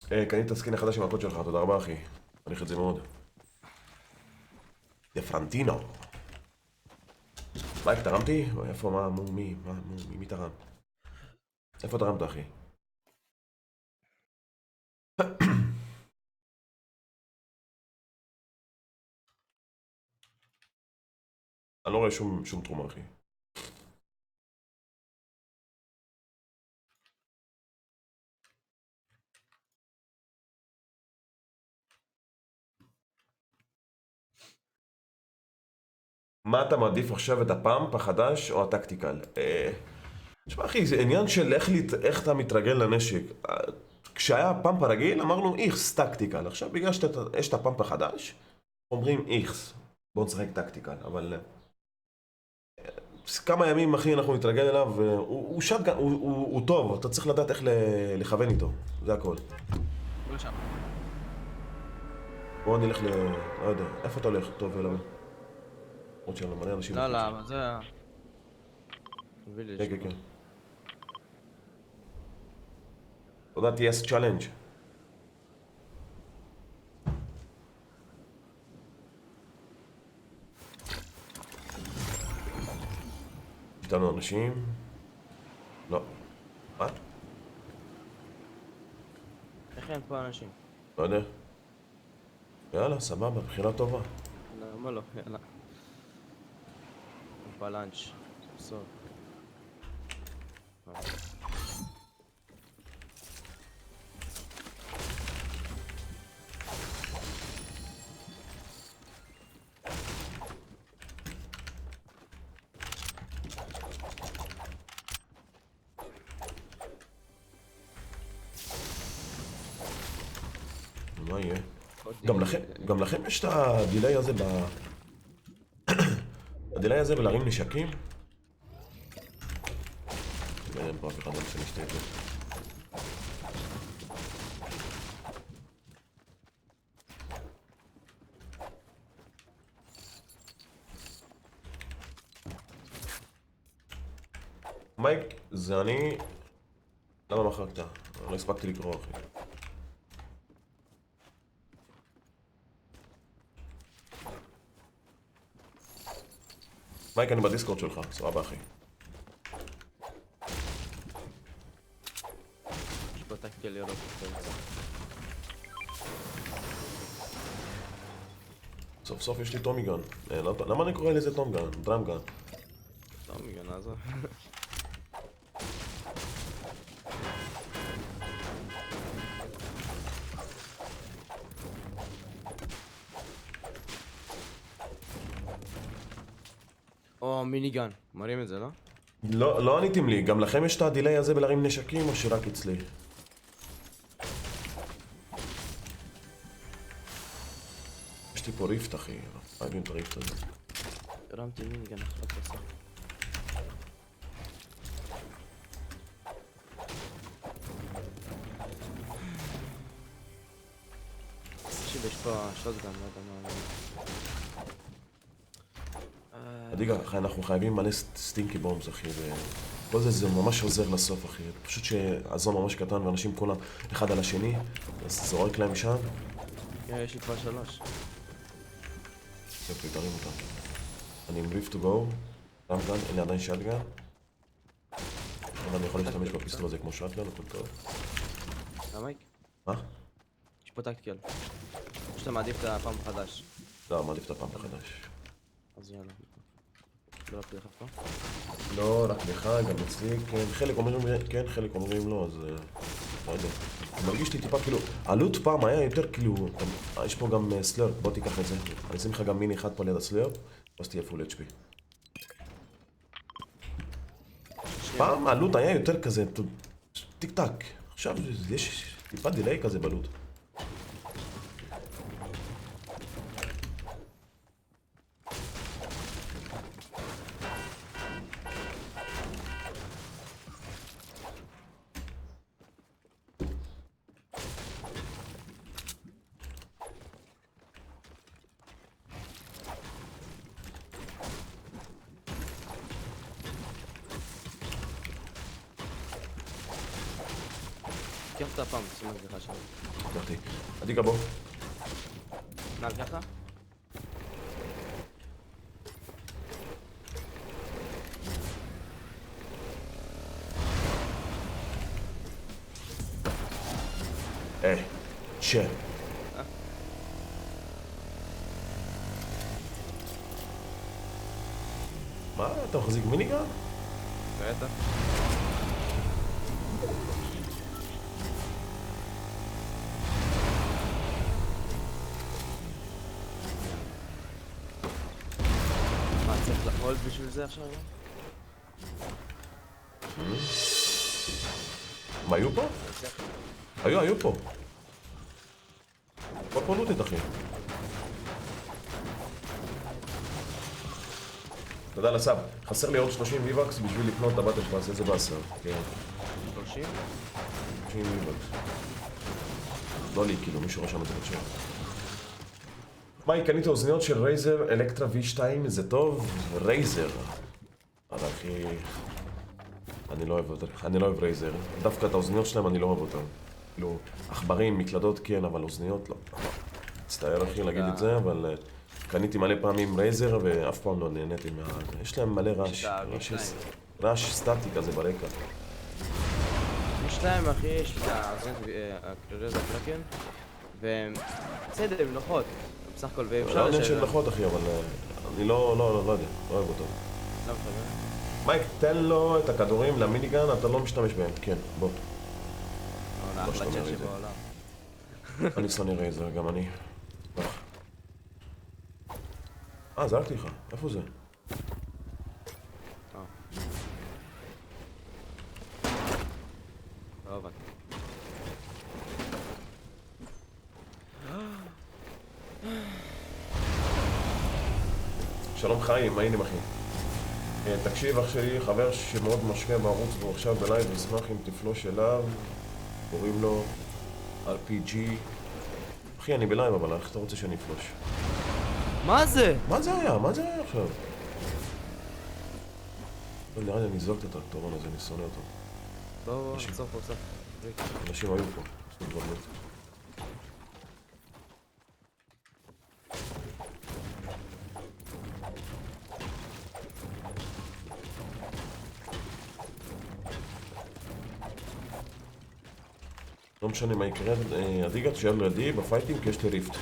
קנית את הסקין החדש עם הקוד שלך, תודה רבה אחי. מעריך את זה מאוד. דה פרנטינו. מייק, תרמתי? איפה, מי תרם? איפה תרמת אחי? אני לא רואה שום תרומה אחי. מה אתה מעדיף עכשיו, את הפאמפ החדש או הטקטיקל? תשמע אחי, זה עניין של איך אתה מתרגל לנשק. כשהיה הפאמפ הרגיל אמרנו איכס טקטיקל. עכשיו בגלל שיש את הפאמפ החדש אומרים איכס. בואו נשחק טקטיקל, אבל כמה ימים אחי אנחנו נתרגל אליו, הוא טוב, אתה צריך לדעת איך לכוון איתו, זה הכל. בואו נלך לא יודע, איפה אתה הולך? טוב, אלא עוד שלנו, מלא אנשים. לא, אבל זה... כן. תודה, TS צ'אלנג'. יש לנו אנשים? לא. מה? איך אין פה אנשים? לא יודע. יאללה, סבבה, בחירה טובה. למה לא? יאללה. בלאנץ', סוף. מה יהיה? גם לכם יש את הדיליי הזה הדיליי הזה בלהרים נשקים? אין פה אף אחד לא רוצה לשתה את זה. מייק, זה אני... למה מחקת? לא הספקתי לקרוא אחי. מייק, אני בדיסקורד שלך, סבבה אחי. יש פה טקטיקל לראות את זה. סוף סוף יש לי טומיגן. למה אני קורא לזה טומגן? דרמגן. טוב, מגנה זו. או מיניגן, מראים את זה, לא? לא עניתם לי, גם לכם יש את הדיליי הזה בלהרים נשקים או שרק אצלי? יש לי פה ריפט אחי, חייבים את הריפט הזה. הרמתי מיניגן, איך לא תעשה? יש פה שוטגן, לא יודע מה... אדיגה, אנחנו חייבים מלא סטינקי בומבס אחי, וכל זה ממש עוזר לסוף אחי, פשוט שהזון ממש קטן ואנשים כולם אחד על השני, אז זורק להם משם. יש לי כבר 3. יופי, תרים אותם. אני עם ריפט טו גו, רמגן, אין לי עדיין שטגן. אבל אני יכול להשתמש בפיסטול הזה כמו שטגן, הכל טוב. מייק? מה? יש פה טקטיקל. או שאתה מעדיף את הפעם החדש. לא, מעדיף את הפעם מחדש. אז יאללה. לא רק לך פה. לא, רק לך, גם אצלי, כן, חלק אומרים כן, חלק אומרים לא, אז לא יודע. אני מרגיש לי טיפה כאילו, עלות פעם היה יותר כאילו, יש פה גם סלרפ, בוא תיקח את זה. אני אשים לך גם מיני אחד פה ליד הסלרפ, אז תהיה פול HP. פעם העלות היה יותר כזה, טיק טק. עכשיו יש טיפה דיליי כזה בעלות. קח את הפעם, שים את זה שם. לקחתי. עדי גבו. נעל ככה? שה. מה? אתה מחזיק מיניגן? בטח. מה, צריך להולד בשביל זה עכשיו? הם היו פה? היו פה. פה פונוטית אחי. תודה לסאב. חסר לי עוד 30 ויבקס בשביל לקנות את הבטל פאס, איזה באסר. כן. 30? 30 ויבקס. לא לי, כאילו, מישהו רשם את זה בצ'אט. מה, קניתי אוזניות של רייזר אלקטרה V2, זה טוב? רייזר. אבל אחי... אני לא אוהב רייזר. דווקא את האוזניות שלהם אני לא אוהב אותם. כאילו, עכברים, מקלדות כן, אבל אוזניות לא. מצטער אחי להגיד את זה, אבל... קניתי מלא פעמים רייזר ואף פעם לא נהניתי מה... יש להם מלא רעש. רעש סטטי כזה ברקע. יש להם אחי, יש את הרייזר פלקן והם... בסדר, הם נוחות. בסך הכל, ואפשר לא עניין של נוחות אחי, אבל... אני לא יודע, לא אוהב אותו. לא מחבר. מייק, תן לו את הכדורים למיניגן, אתה לא משתמש בהם, כן, בוא. לא, אחלה צ'אט שבעולם. אני שונא רייזר, גם אני. זרקתי לך, איפה זה? לא הבנתי. שלום חיים, מה העניינים אחי? תקשיב אח שלי, חבר שמאוד משקיע בערוץ והוא עכשיו בלייב, אשמח אם תפלוש אליו, קוראים לו RPG. אחי, אני בלייב אבל איך אתה רוצה שאני אפלוש? מה זה? מה זה היה? מה זה היה עכשיו? לא, נראה לי אני אזרוק את הטרקטורון הזה, אני שונא אותו. בואו, עצור פה, עצור. אנשים היו פה, עשו דברים. לא משנה מה יקרה, אדיגה תשאר לידי בפייטינג כי יש לי ריפט.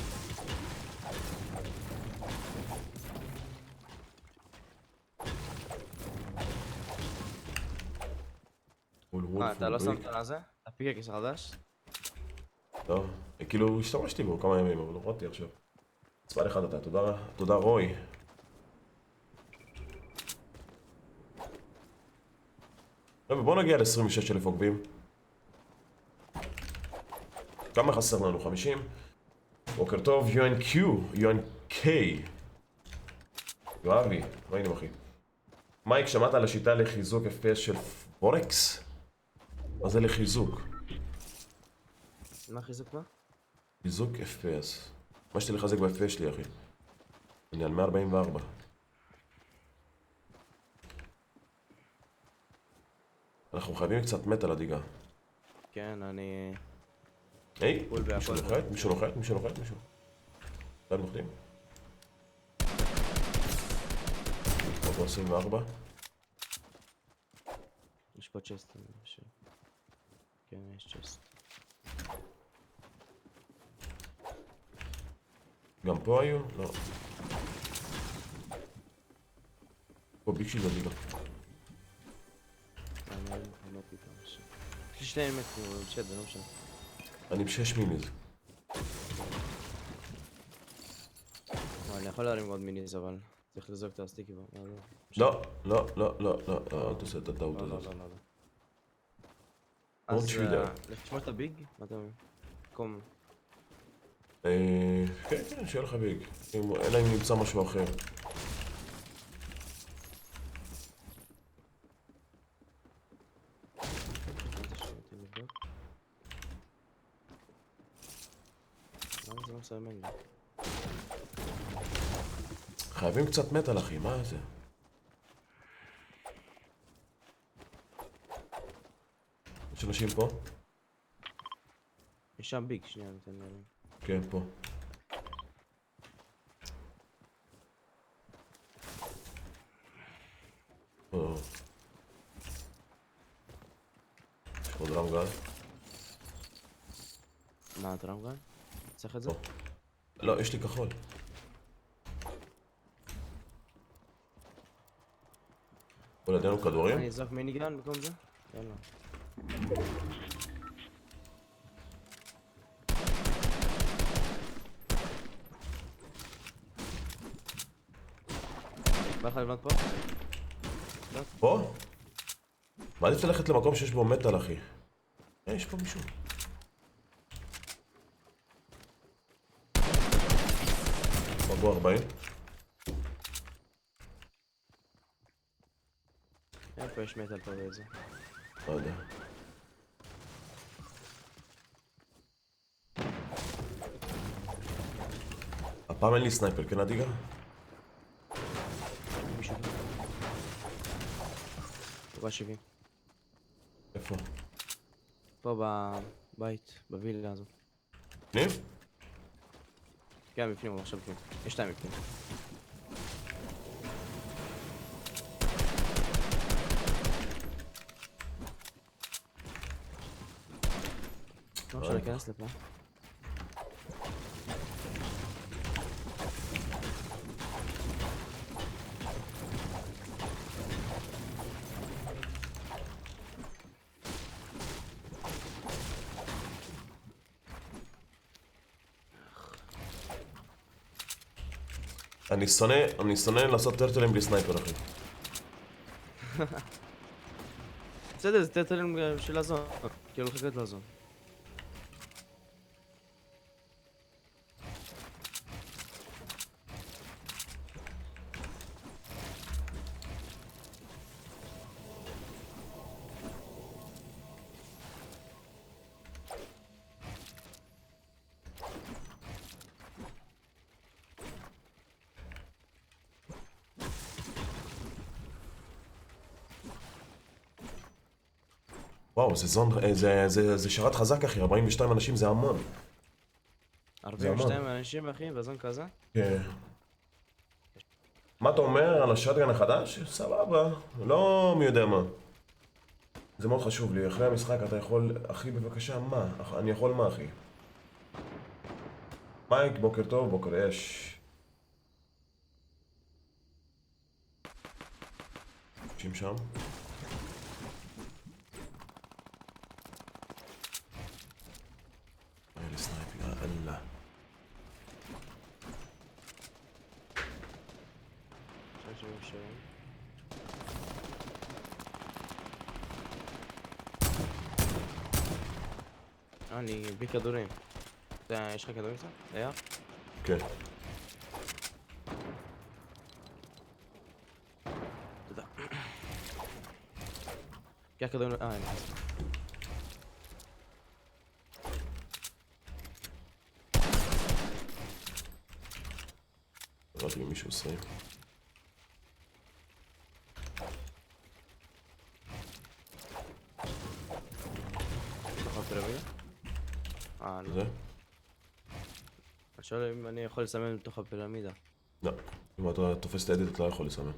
אתה לא שמת על זה? הפיקקס החדש? לא, כאילו השתמשתי בו כמה ימים, אבל לא ראיתי עכשיו. צבא אחד אתה, תודה רוי. טוב, בוא נגיע ל-26,000 עוקבים. כמה חסר לנו? 50? בוקר טוב, UNQ, UNK. יואבי, מה העניינים אחי? מייק, שמעת על השיטה לחיזוק FPS של פורקס? מה זה לחיזוק? מה חיזוק מה? חיזוק FPS. מה שתי לחזק ב-FPS שלי אחי. אני על 144. אנחנו חייבים קצת מטה לדיגה. כן, אני... היי, פול בהכל. מישהו נוחת? מישהו נוחת? מישהו נוחת? מישהו? אתם נוחתים? פה 24. יש פה צ'סט. כן, יש צ'סט. גם פה היו? לא. פה ביקשי לדיגה. אני לא פתאום. יש לי 2 מטר, שד, זה לא משנה. אני ב6 מיניז. אני יכול להרים עוד מיניז, אבל צריך לזרוק את הסטיקי. לא, לא, לא, לא, לא, אל תעשה את הטעות לא, לא, הזאת. לא, לא. Don't אז do that. לשמור את הביג? מה אתה אומר? קום. כן, כן, שיהיה לך ביג. אלא אם נמצא משהו אחר. למה זה לא מסמן לי? חייבים קצת מטאל אחי, מה זה? יש אנשים פה? יש שם ביג, שנייה, ניתן לי. כן, פה. או. יש פה דרמגל? מה, אתה רמגן? צריך את זה? פה. לא, יש לי כחול. בוא לידינו כדורים? אני אזרוק מיניגן במקום זה? יאללה. בא לך לבנות פה? פה? מעדיף ללכת למקום שיש בו מטאל אחי. יש פה מישהו. בוא 40. איפה יש מטל פה ואיזה? לא יודע. הפעם אין לי סנייפר, כן אדיגה? מישהו פה? הוא בא 70. איפה? פה בבית, בווילה הזאת. פנים? כן, בפנים, הוא עכשיו בפנים. יש 2 בפנים. לא אפשר להיכנס לפה. אני שונא לעשות טרטלים בלי סנייפר אחי. בסדר, זה טרטלים של הזון. כאילו לחכות לזון. וואו, זה שרת חזק אחי, 42 אנשים זה המון. 42 אנשים אחי, בזון כזה? כן. מה אתה אומר על השטגן החדש? סבבה, לא מי יודע מה. זה מאוד חשוב לי, אחרי המשחק אתה יכול... אחי בבקשה, מה? אני יכול מה אחי? מייק, בוקר טוב, בוקר אש. אנשים שם? איזה סנייפי, אללה. אני בלי כדורים. יש לך כדורים קצת? היה? כן. תודה. קח כדורים... הנה. ראיתי מישהו עושה. תוך הפירמידה? לא. זה? אני שואל אם אני יכול לסמן בתוך הפירמידה. לא. אם אתה תופס את האדיט אתה לא יכול לסמן.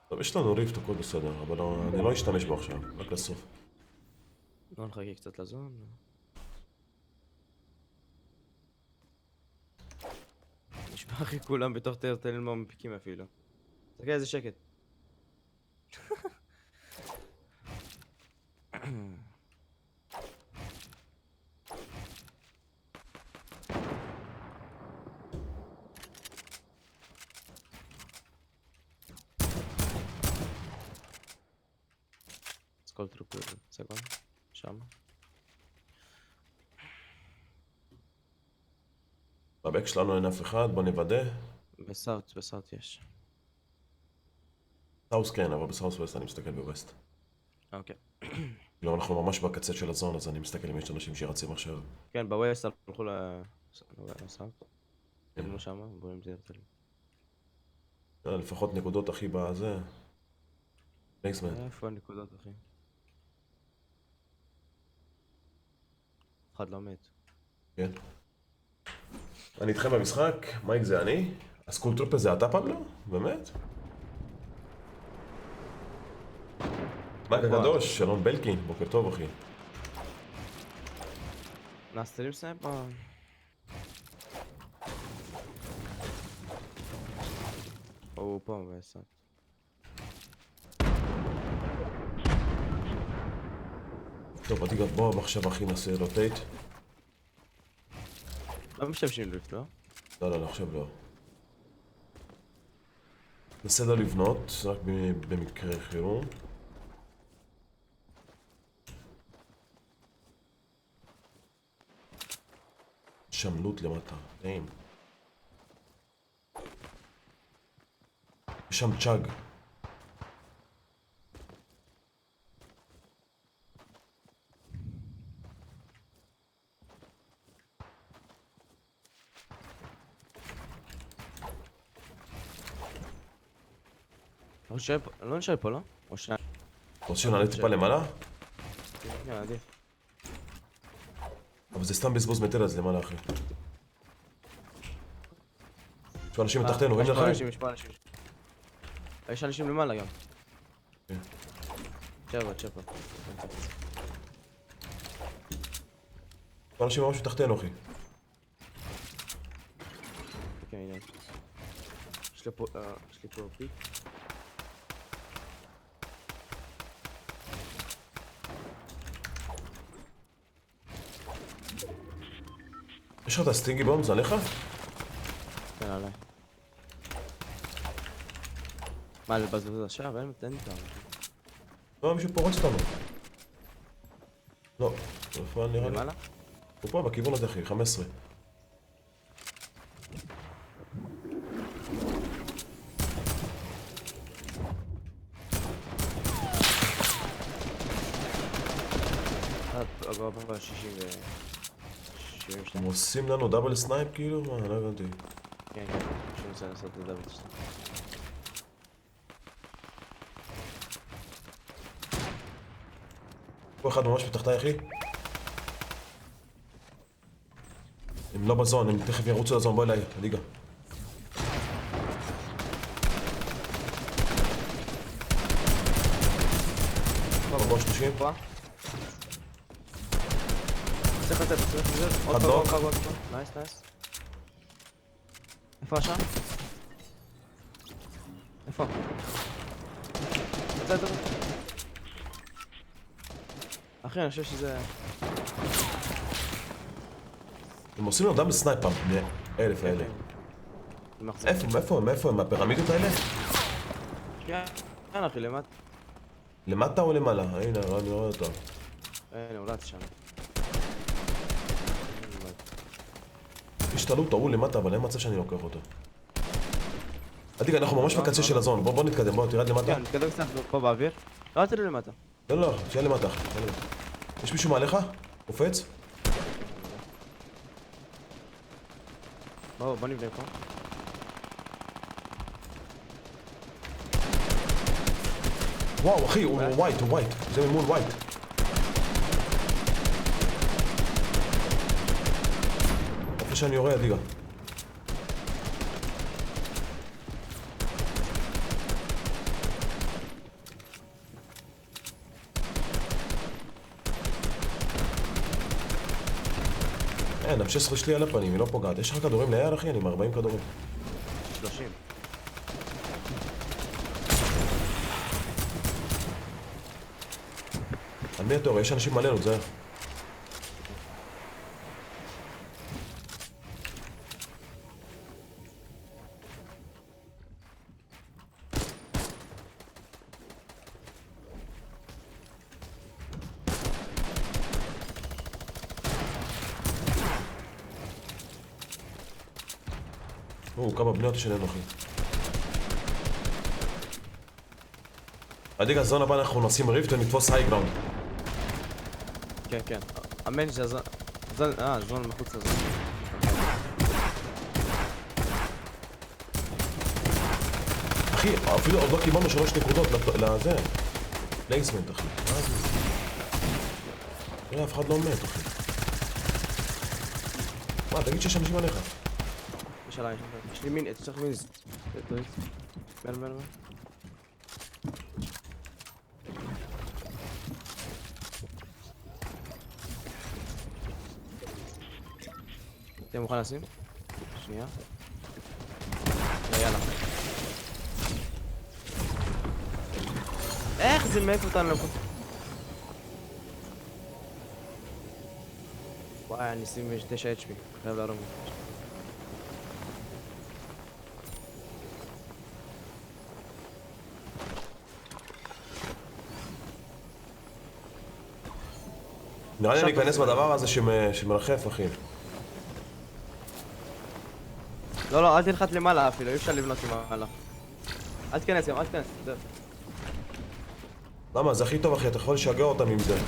טוב, יש לנו ריפט, הכל בסדר, אבל אני לא אשתמש בו עכשיו, רק לסוף. לא נחכה קצת לזון. נשמע אחי כולם בתוך טרטלים לא מפיקים אפילו. תסתכל איזה שקט. סקול טרופר, סקול, שם. בבק שלנו אין אף אחד, בוא נוודא. בסאוט יש. סאוס כן, אבל בסאוס ווסט אני מסתכל בווסט. אוקיי. לא, אנחנו ממש בקצה של הזון, אז אני מסתכל אם יש אנשים שרצים עכשיו. כן, בווסט הלכו לסאוט. קדמו שמה, בונים טרטלים. לפחות נקודות הכי בזה. בייסמנט. איפה הנקודות אחי? אף אחד לא מת. כן. אני איתכם במשחק, מייק זה אני. הסקול טרופר זה אתה פבלו? באמת? מייק הקדוש, שלום בלקין, בוקר טוב אחי. נאסטרים סנאפר? הוא פה בסאוט. טוב, עדי גם בוא עכשיו אחי נעשה רוטייט. לא משתמשים דריפט, לא? לא, עכשיו לא. ננסה לא לבנות, רק במקרה חירום. שם לוט למטה, נעים. יש שם צ'אג. לא נשאר פה, לא? או שניים? רוצה שנעלה טיפה למעלה? כן, עדיף. אבל זה סתם בזבוז מטר אז למעלה אחי. יש פה אנשים מתחתנו, רואים לך? יש פה אנשים. יש אנשים למעלה גם. כן. צ'פר. יש פה אנשים ממש מתחתנו אחי. כן, הנה. יש לי פה פיק. יש לך את הסטינגי בום, זה עליך? כן, עליי. מה, לבזבז עכשיו? אין איתם. לא, מישהו פה רץ אותנו. לא, איפה נראה לי? למעלה? הוא פה בכיוון הזה אחי, 15. אגב, 60 ו... 72? הם עושים לנו דאבל סנייפ כאילו? מה, לא הבנתי. כן, אני רוצה לעשות את דאבל סנייפ. פה אחד ממש מתחתיי אחי. הם לא בזון, הם תכף ירוצו לזון, בוא אליי, ליגה. בוא 30. צריך לתת, עוד לא. פעם, נייס. איפה השם? איפה? יצא. אחי, אני חושב שזה... הם עושים לו דאבל סנייפ פעם, אלף האלה. איפה הם? הפירמידות האלה? כן, אחי, למטה. למטה או למעלה? הנה, אני רואה אותם. הנה, הוא רץ שם. יש תלו טעול למטה, אבל אין מצב שאני לוקח אותו. עדיק, אנחנו ממש בקצה של הזון, בוא נתקדם, בוא תרד למטה. כן, נתקדם קצת פה באוויר. לא, תראה למטה. לא, שיהיה למטה. יש מישהו מעליך? קופץ? בוא נבנה פה. וואו, אחי, הוא ווייט, זה ממול ווייט. איפה שאני יורה, עדיגה. אין, ה-16 שלי על הפנים, היא לא פוגעת. יש לך כדורים ליד, אחי? אני עם 40 כדורים. 30. על מי אתה יורה? יש אנשים עלינו, זה... כמה בניות יש עלינו, אחי. עדיג, הזון הבא אנחנו נשים ריפט ונתפוס הייגראונד. כן. אמן שהזון... זון מחוץ לזון. אחי, אפילו עוד לא קיבלנו 3 נקודות לזה. פלייסמנט, אחי. מה זה? תראה, אף אחד לא מת, אחי. מה, תגיד שיש אנשים עליך. יש עליי, יש לי מין, צריך מין... בל. אתה מוכן לשים? שנייה. יאללה. איך זה מעיף אותנו לפה? וואי, אני 29 HP, חייב להרוג. נראה לי להיכנס בדבר הזה שמרחף, אחי. לא, אל תלחץ למעלה אפילו, אי אפשר לבנות למעלה. אל תיכנס גם, זהו. למה? זה הכי טוב, אחי, אתה יכול לשגע אותם עם זה.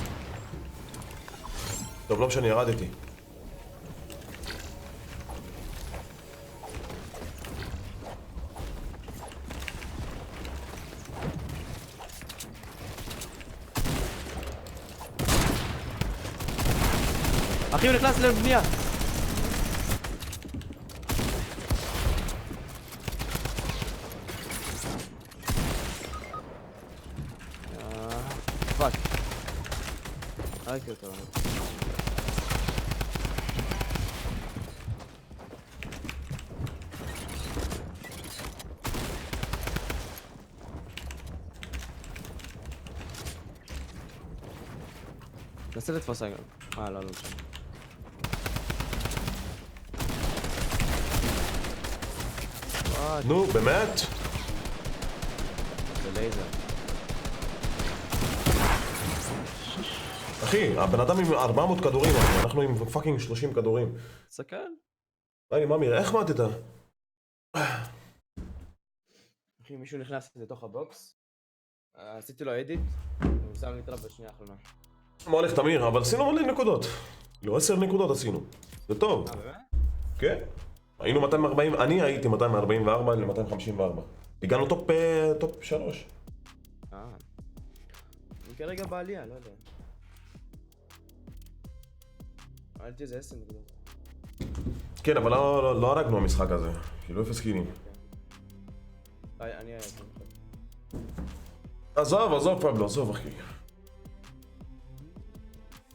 טוב, לא משנה, ירדתי. אחי, הוא נכנס לבנייה. פאק. ראיתי אותו. נסה לתפוס רגע. לא משנה. נו, באמת? זה לייזר. אחי, הבן אדם עם 400 כדורים, אחי, אנחנו עם פאקינג 30 כדורים. תסתכל. רגע, ממי, איך מתת? אחי, מישהו נכנס לתוך הבוקס. עשיתי לו אדיט, הוא שם לי טראפ בשנייה האחרונה. מה הולך תמיר? אבל עשינו מלא נקודות. לא 10 נקודות עשינו. זה טוב. באמת? כן. היינו 240, אני הייתי 244 ל-254. הגענו טופ 3. אני כרגע בעלייה, לא יודע. עליתי איזה 10 נקודות. כן, אבל לא הרגנו המשחק הזה. כאילו אפס קינים. אני הייתי. עזוב פבלו, עזוב אחי.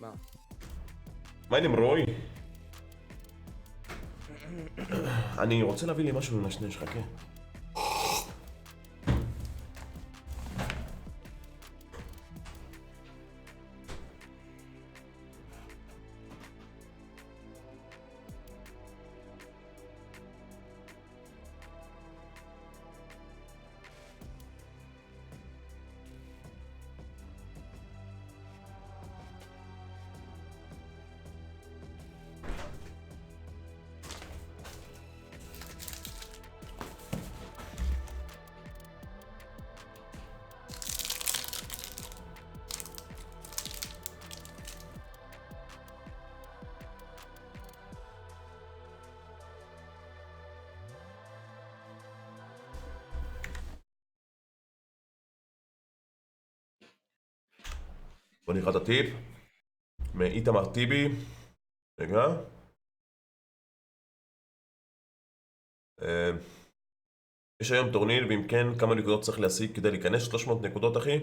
מה? מה העניינים רוי? אני רוצה להביא לי משהו לנשנש, חכה. בוא נקרא את הטיפ. מאיתמר טיבי. רגע. יש היום טורניר, ואם כן, כמה נקודות צריך להשיג כדי להיכנס? 300 נקודות, אחי.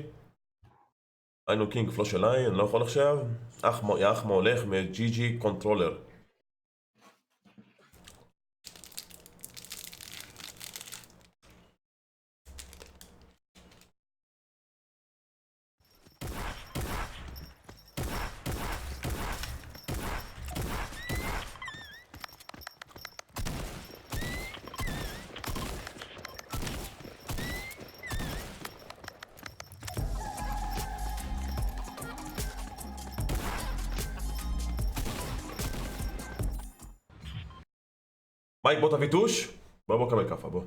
היינו קינג פלוש אליי, אני לא יכול עכשיו. אחמה הולך מג'י ג'י קונטרולר. מייק, בוא תביא טוש. בוא קבל כפה, בוא.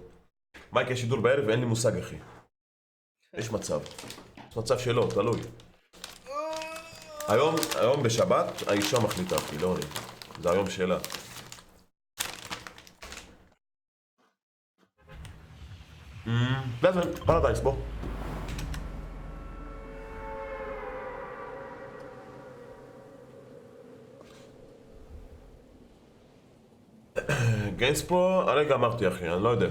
מייק, יש שידור בערב ואין לי מושג, אחי. יש מצב. יש מצב שלא, תלוי. היום בשבת האישה מחליטה, אחי, לא אני. זה היום שלה. לזמן, פרדייס, בוא. גיימס פרו, הרגע אמרתי, אחי, אני לא יודע.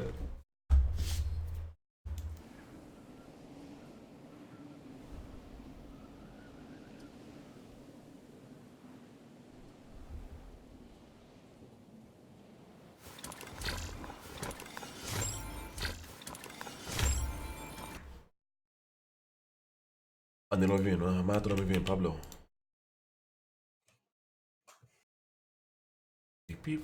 אני לא מבין, מה אתה לא מבין, פבלו? פי.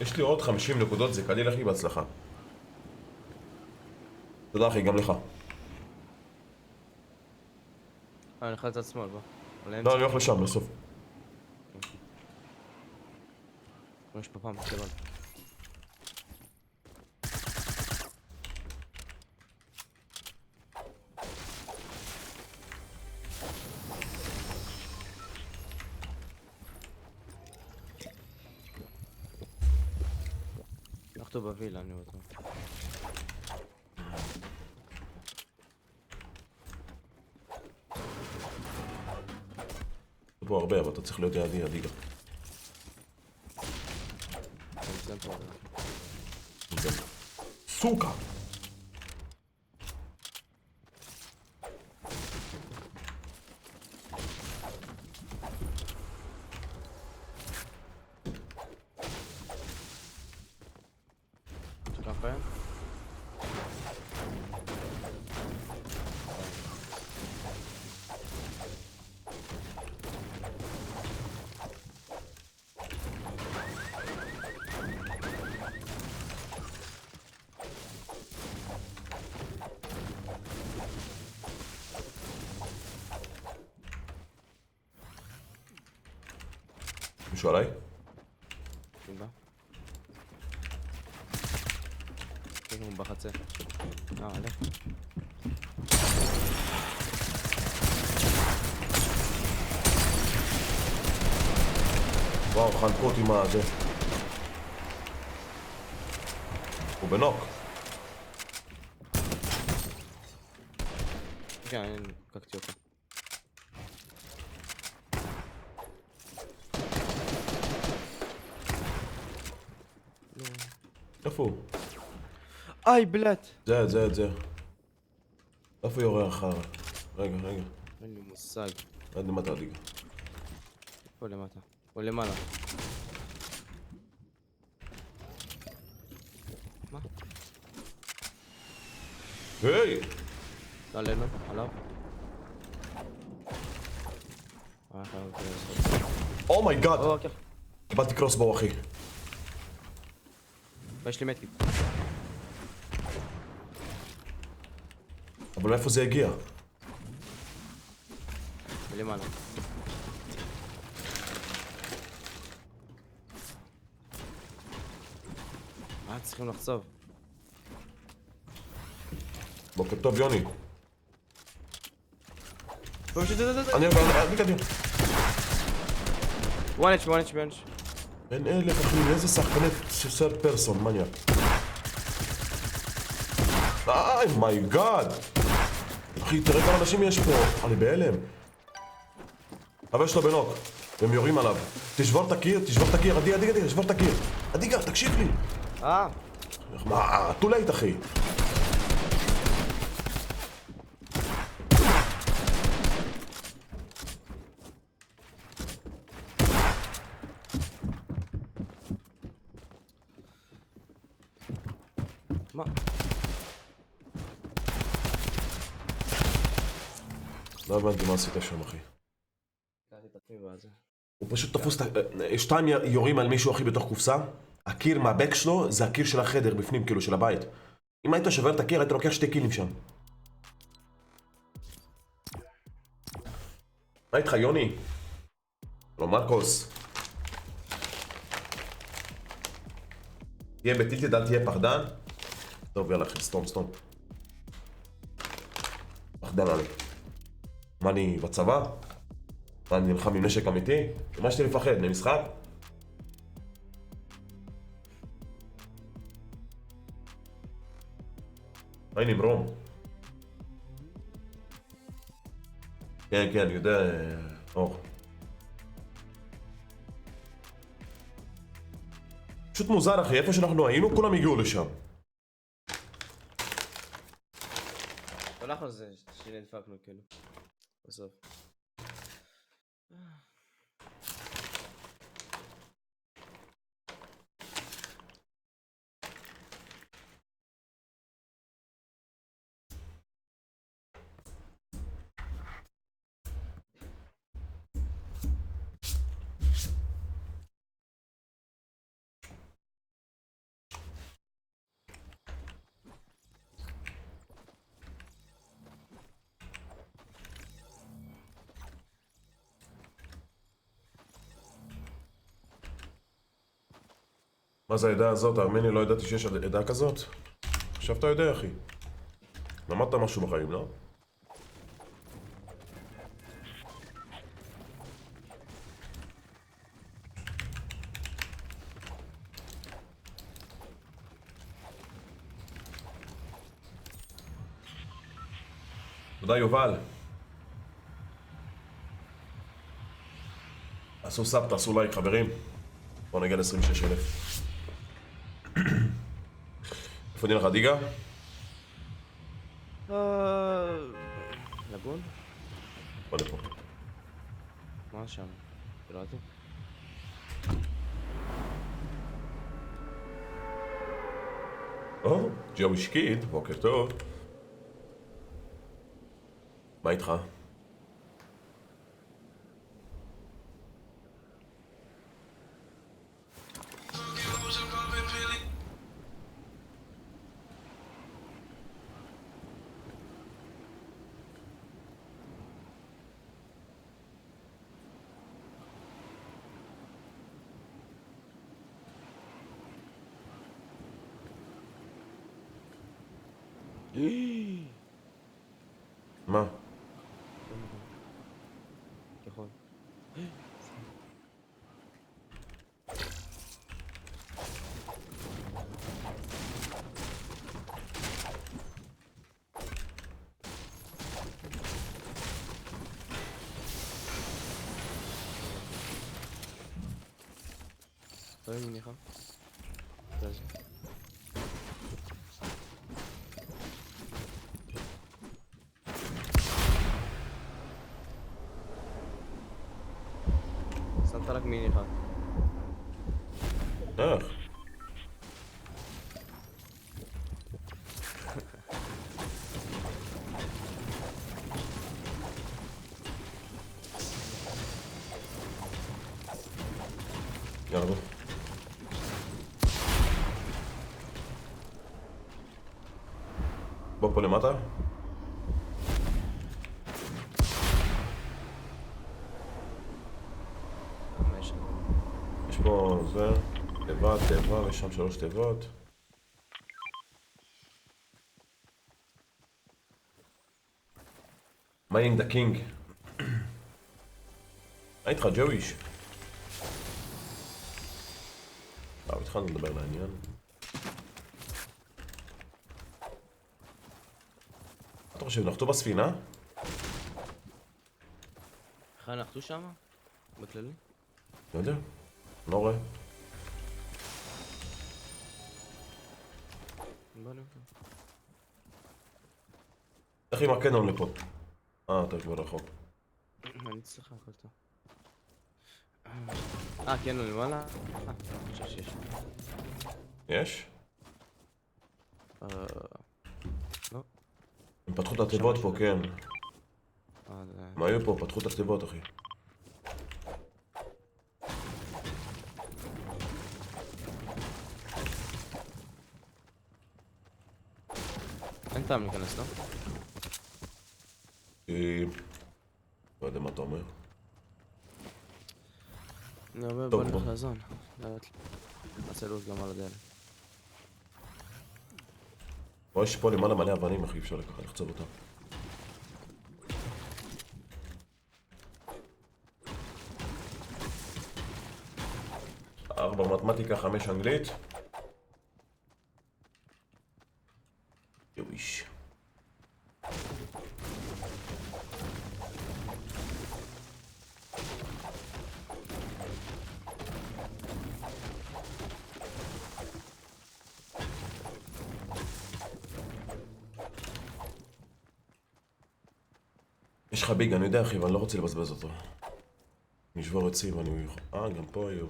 יש לי עוד 50 נקודות, זה קליל, אחי, בהצלחה. תודה, אחי, גם לך. אני הולך לצד שמאל, בוא. לא, אני הולך לשם, בסוף. יש פה פעם, כיוון. נחתו בווילה, אני בטוח. פה הרבה, אבל אתה צריך להיות יעדי גם. סוקה! קפה? מישהו עליי? תודה. הוא בחצה. הלך. וואו, חנקו אותי מה זה. הוא בנוק. כן, אני קקתי אותו. איפה הוא? איי, בלט! זה. איפה יורה אחר? רגע. אין לי מושג. עד למטה הדיגה. פה למטה. או למעלה. מה? היי! לא עלינו, עליו. אומייגאד! אוקיי. קיבלתי קרוסבו, אחי. ויש לי מטקיט. אבל מאיפה זה הגיע? מלמעלה. מה צריכים לחצוב? בוקר טוב, יוני. אני אני קדימה. וואנץ'. אין אלף אחי, איזה שחקנית סר פרסון, מניאק. מי גאד! אחי, תראה כמה אנשים יש פה, אני בהלם. חבר שלו בנוק, והם יורים עליו. תשבור את הקיר, עדי, תשבור את הקיר. עדי גר, תקשיב לי. מה, too late אחי. מה? לא הבנתי מה עשית שם אחי. קראתי את עצמי בזה. הוא פשוט תפוס, שתיים יורים על מישהו אחי בתוך קופסה. הקיר מהבק שלו זה הקיר של החדר בפנים כאילו של הבית. אם היית שובר את הקיר היית לוקח 2 קילים שם. מה איתך יוני? לא מרקוס. תהיה בטילטד, אל תהיה פחדן. טוב יאללה אחי, סתום. פחדן עלי. מה אני בצבא? מה אני נלחם עם נשק אמיתי? מה שלי לפחד? ממשחק? היי נמרום. כן, אני יודע, אור. פשוט מוזר אחי, איפה שאנחנו היינו כולם הגיעו לשם. הלכנו לזה שנדפקנו כאילו. בסוף. מה זה העדה הזאת? הארמני, לא ידעתי שיש עדה כזאת? עכשיו אתה יודע אחי. למדת משהו בחיים, לא? תודה יובל. עשו סאב, תעשו לייק חברים. בוא נגיע ל-26,000. איפה נהיה לך דיגה? לגון? בוא לפה. מה שם? קראתי? או, ג'ו שקית, בוקר טוב. מה איתך? מה? יכול. לא מניחה. שמת רק מיני אחד. איך? יאללה בוא. בוא פה למטה. יש פה זה, תיבה, ושם 3 תיבות. מיינינג דה קינג. מה איתך ג'ויש? התחלנו לדבר לעניין. מה אתה חושב, נחתו בספינה? איך נחתו שמה? בכללי? לא יודע, לא רואה. בוא נבוא. איך עם הקנון לפה? אתה כבר רחוק. אני אצלך, הכל טוב. כן, לא למעלה? אני חושב שיש. יש? לא. הם פתחו את התיבות פה, כן. זה... הם היו פה, פתחו את התיבות, אחי. אין טעם להיכנס, לא? לא יודע מה אתה אומר. אני אומר טוב, בוא בוא. נלך לזון. נעשה לו"ז גם על הדלת. יש פה למעלה מלא אבנים, אחי, אפשר לחצוב אותם. 4 מתמטיקה, 5 אנגלית. יואיש. יש לך ביג, אני יודע אחי, אבל אני לא רוצה לבזבז אותו. נשבור עצים, אני... גם פה היו.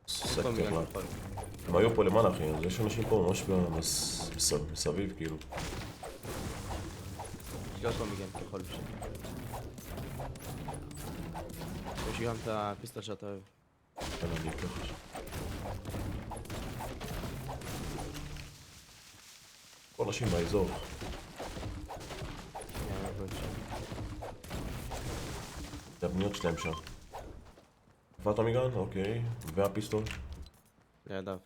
סקר, מה? הם היו פה למעלה אחי, אז יש אנשים פה ממש מסביב כאילו. יש לי עוד פעם מגן ככל אפשר. יש גם את הפיסטל שאתה אוהב. יאללה, אני אקח עכשיו. פה אנשים באזור. זה הבניות שלהם שם. איפה אתה מגן? אוקיי. והפיסטול? לידיו.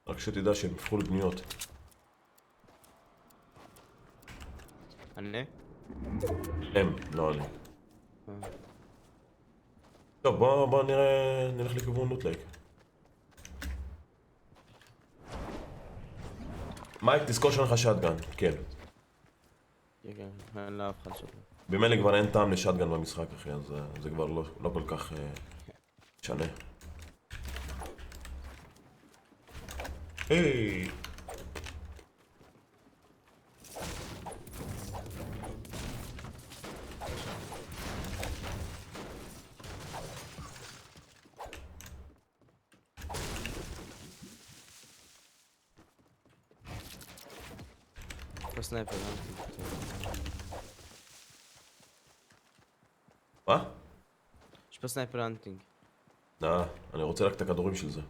רק שתדע שהם הפכו לבניות. אני? הם, לא אני. טוב, בוא נראה, נלך לכיוון לוטלייק. מייק, תזכור שאין לך שטגן, כן. כן, אין לאף אחד שטגן. במילא כבר אין טעם לשטגן במשחק אחי, אז זה כבר לא כל כך שנה. היי! סנייפר, מה? יש פה סנייפר אנטינג. אני רוצה רק את הכדורים של זה.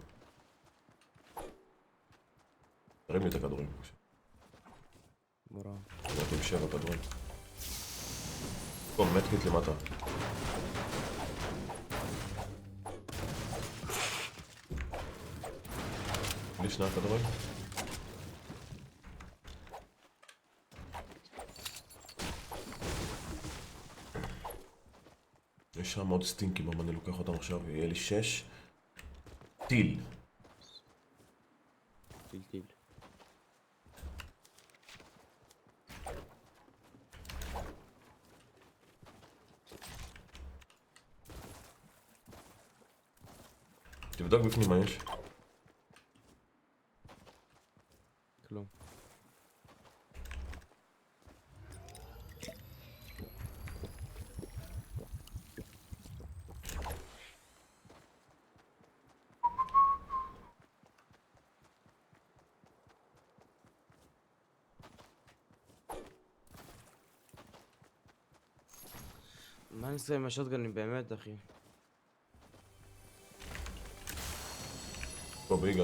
תרים לי את הכדורים. בורא. נתתי עם 7 כדורים. טוב, מתקיט למטה. בלי שני הכדורים. יש שם עוד סטינקים, אבל אני לוקח אותם עכשיו, יהיה לי 6. טיל. טיל. תבדוק בפנים מה יש. כלום. מה נעשה עם השוטגנים באמת, אחי? פה ביגה.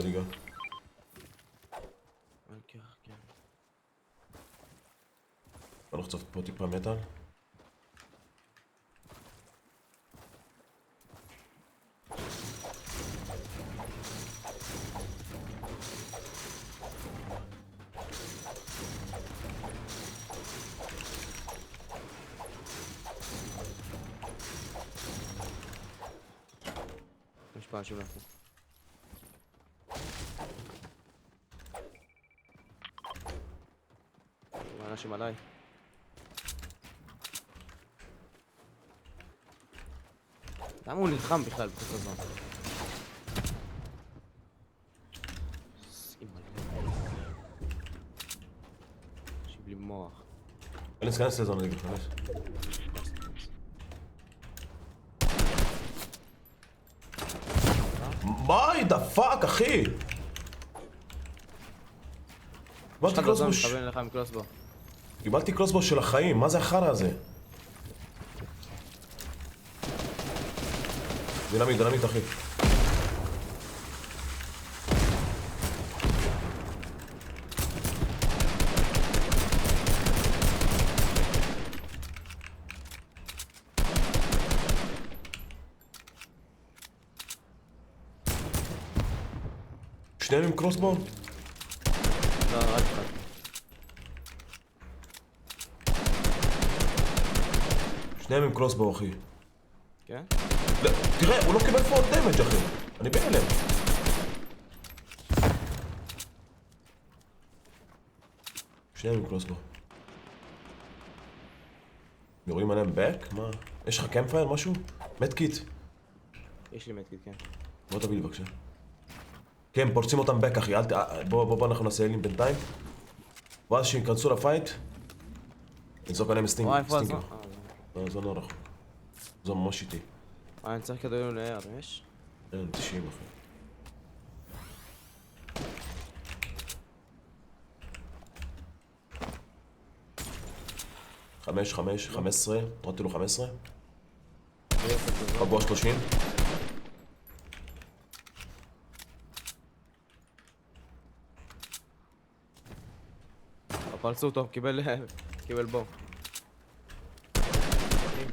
כן. בוא נחצוף פה טיפה מטאל. אנשים לאפו. אנשים עליי. למה הוא נלחם בכלל בתוך הזמן? יש לי מוח. כנס לזון, אני אגיד, כנס. ביי, דפק, אחי! קיבלתי קלוסבו מכוון לך עם קלוסבו. קיבלתי קלוסבו של החיים, מה זה החרא הזה? דינמיט, אחי. שניהם עם קרוסבו? לא, רק אחד. שניהם עם קרוסבו, אחי. כן? לא, תראה, הוא לא קיבל פורט דמג', אחי. אני בהלם. שניהם עם קרוסבו. יורים עליהם בק? מה? יש לך קמפייר, משהו? מדקיט. יש לי מדקיט, כן. בוא תביא לי בבקשה. כן, פורצים אותם בק, אחי. בוא אנחנו נעשה אלים בינתיים. ואז שיכנסו לפייט, נזרוק עליהם סטינגר. וואי, איפה הזמן? זה לא רחוק. זה ממש איטי. אני צריך כדורים ליד, יש? אין, 90 אחי. חמש, 15, נותתי לו 15. פגוע 30. פרצו אותו, קיבל בו.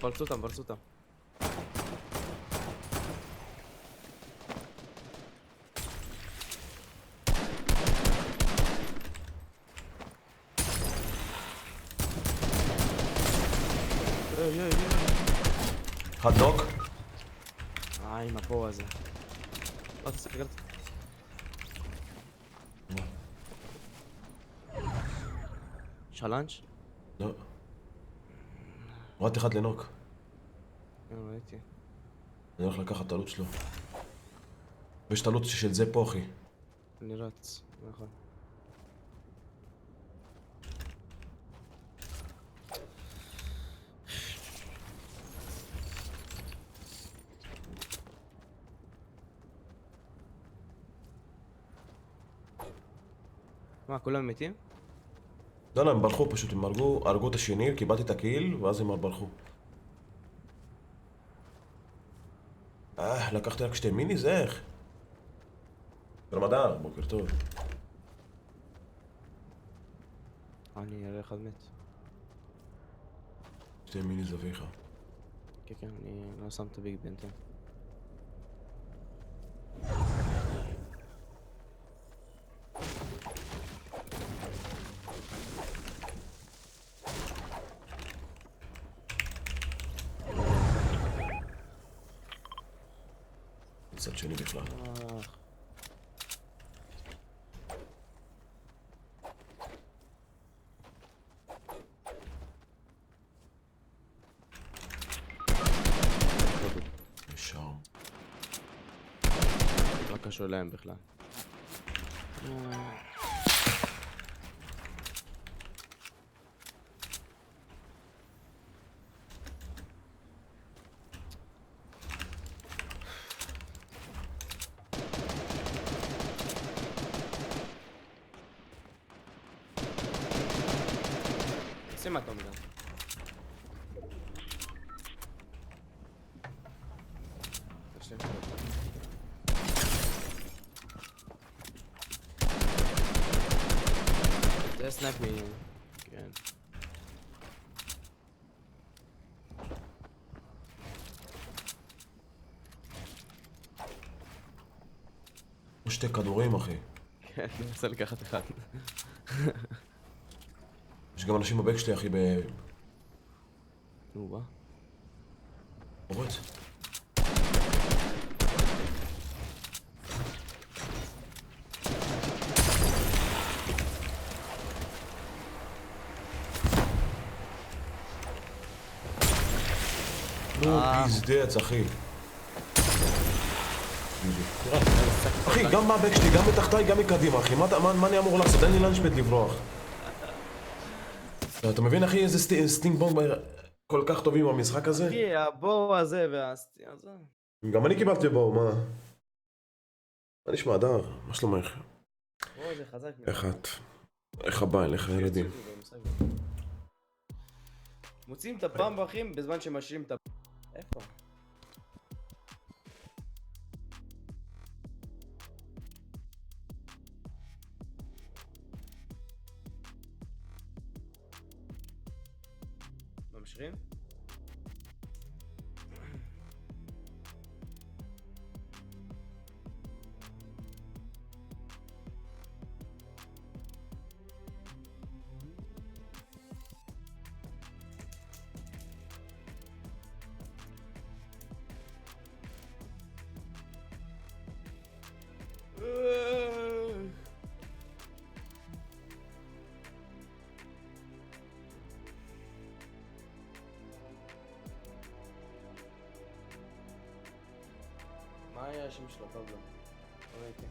פרצו אותם. אחד נוק. עם הבור הזה. לא, תסתכל. יש לך לאנץ'? לא. הורדתי אחד לנוק. לא ראיתי. אני הולך לקחת את הלוט שלו. ויש את הלוט של זה פה, אחי. אני רץ, נכון. מה, כולם מתים? לא, הם ברחו פשוט, הם הרגו את השני, קיבלתי את הקיל, ואז הם ברחו. לקחתי רק שתי מיני, זה איך? רמדאן, בוקר טוב. אני אראה אחד מת. שתי מיני זה אביך. כן, אני לא שם את הביג בינתיים. מצד שני בכלל. ישר. לא קשור להם בכלל. שים אטום גם. זה סנייפ מי... כן. שתי כדורים, אחי. כן, אני רוצה לקחת אחד. יש גם אנשים בבק שלי, אחי, נו, בא. פורץ. נו, פיזדץ, אחי. תראה. אחי, גם מהבק שלי, גם מתחתיי, גם מקדימה, אחי. מה אני אמור לעשות? אין לי לנשפט לברוח. אתה מבין, אחי, איזה סטינג בונג כל כך טובים במשחק הזה? אחי, הבור הזה והסטי הזה. גם אני קיבלתי בו, מה? מה נשמע, הדר? מה שלומך? בוא, זה חזק. איך את? איך הבית? איך הילדים? מוצאים את הפעם אחים בזמן שמשאירים את הפעם. איפה? ממשיכים? מה היה השם שלו, פבלו? לא ראיתי.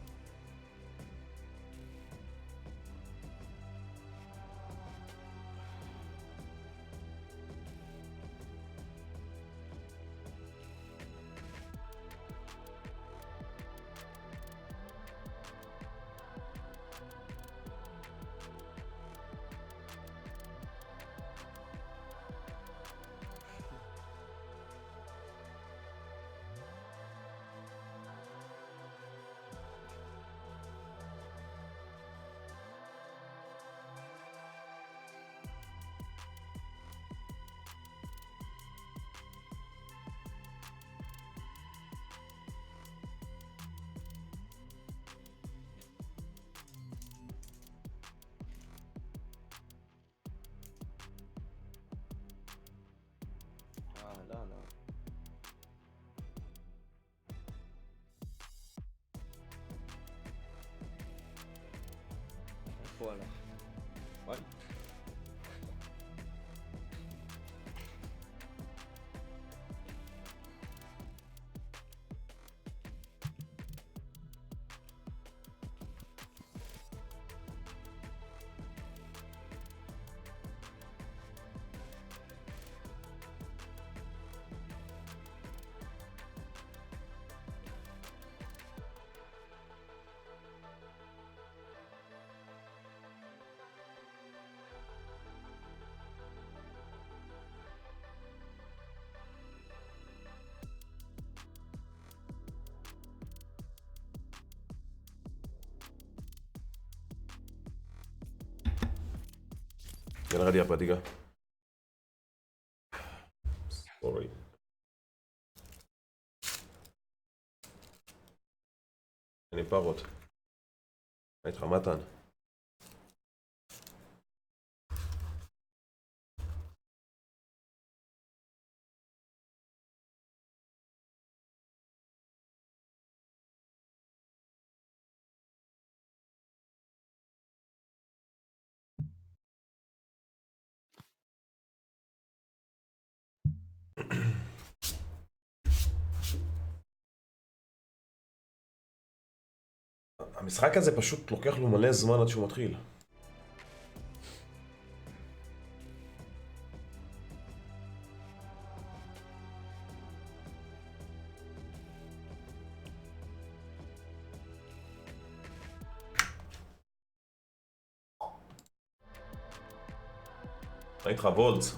לא, לא. איפה הוא הלך? וואי. יאללה, רדי הפתיגה. סורי. אני פרות. מה איתך, מתן? המשחק הזה פשוט לוקח לו מלא זמן עד שהוא מתחיל. מה איתך, וולץ?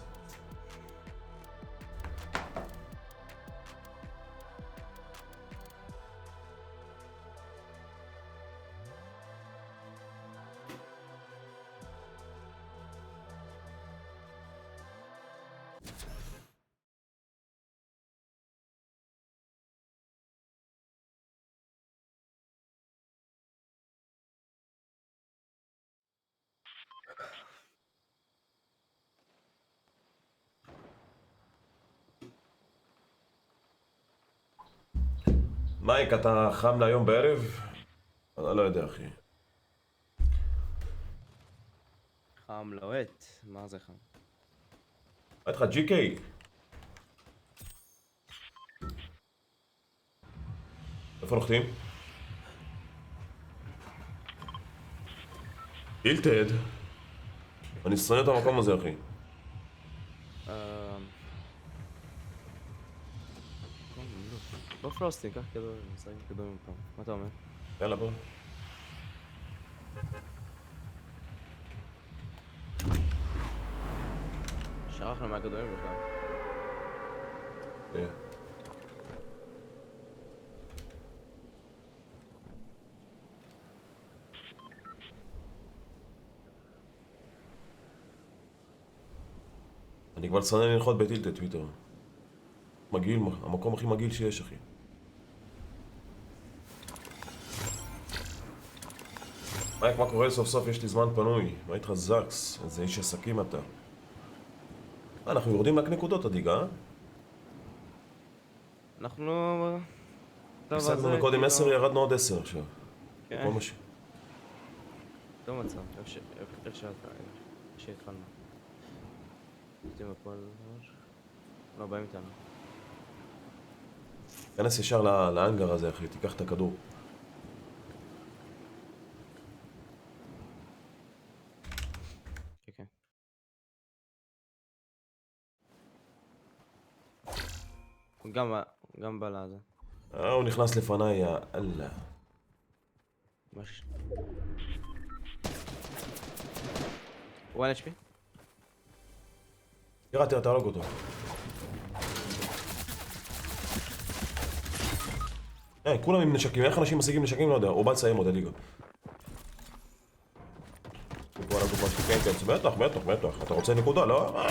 מייק, אתה חם להיום בערב? אני לא יודע, אחי. חם לוהט, מה זה חם? מה איתך, ג'י.קיי? איפה נוחתים? אילטד. אני שונא את המקום הזה, אחי. לא פרוסטינג, קח כדור, נשחק כדורים פעם. מה אתה אומר? יאללה, בוא. שכחנו מהכדורים בכלל. כן. אני כבר שונא לנחות באילטד, טוויטר. מגעיל, המקום הכי מגעיל שיש, אחי. מייק, מה קורה? סוף סוף יש לי זמן פנוי. מה איתך זקס? איזה איש עסקים אתה. אנחנו יורדים רק נקודות, עדיג, אה? אנחנו... הפסקנו מקודם 10, ירדנו עוד 10 עכשיו. כן. כל משהו. לא מצב, איך שאתה... שהתחלנו. יוצאים הכל... לא, באים איתנו. כנס ישר לאנגר הזה, אחי, תיקח את הכדור. כן. הוא גם בא לזה. הוא נכנס לפניי, יא אללה. משהו... הוא אין HP? תראה, תהרוג אותו. כולם עם נשקים, איך אנשים משיגים נשקים? לא יודע, הוא בא לסיים עוד הליגה. כן, בטח. אתה רוצה נקודה, לא?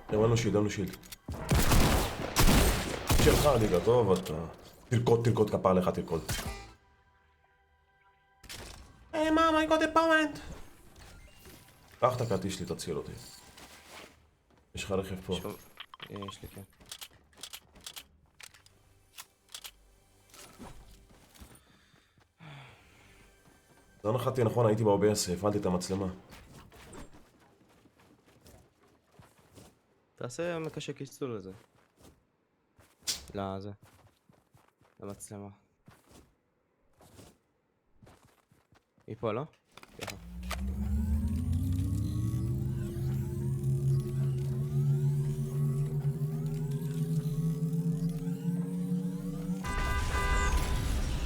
אין לנו שילד. שלך הליגה, טוב, אתה... תרקוד, כפר לך, תרקוד. היי, מאמה, I got a point. קח את הכרטיס שלי, תציל אותי. יש לך רכב פה. יש לי, כן. לא נחתי נכון, הייתי ב-OBS, הפעלתי את המצלמה. תעשה מקשה קיצור לזה. לא, זה. למצלמה. היא פה, לא? ככה.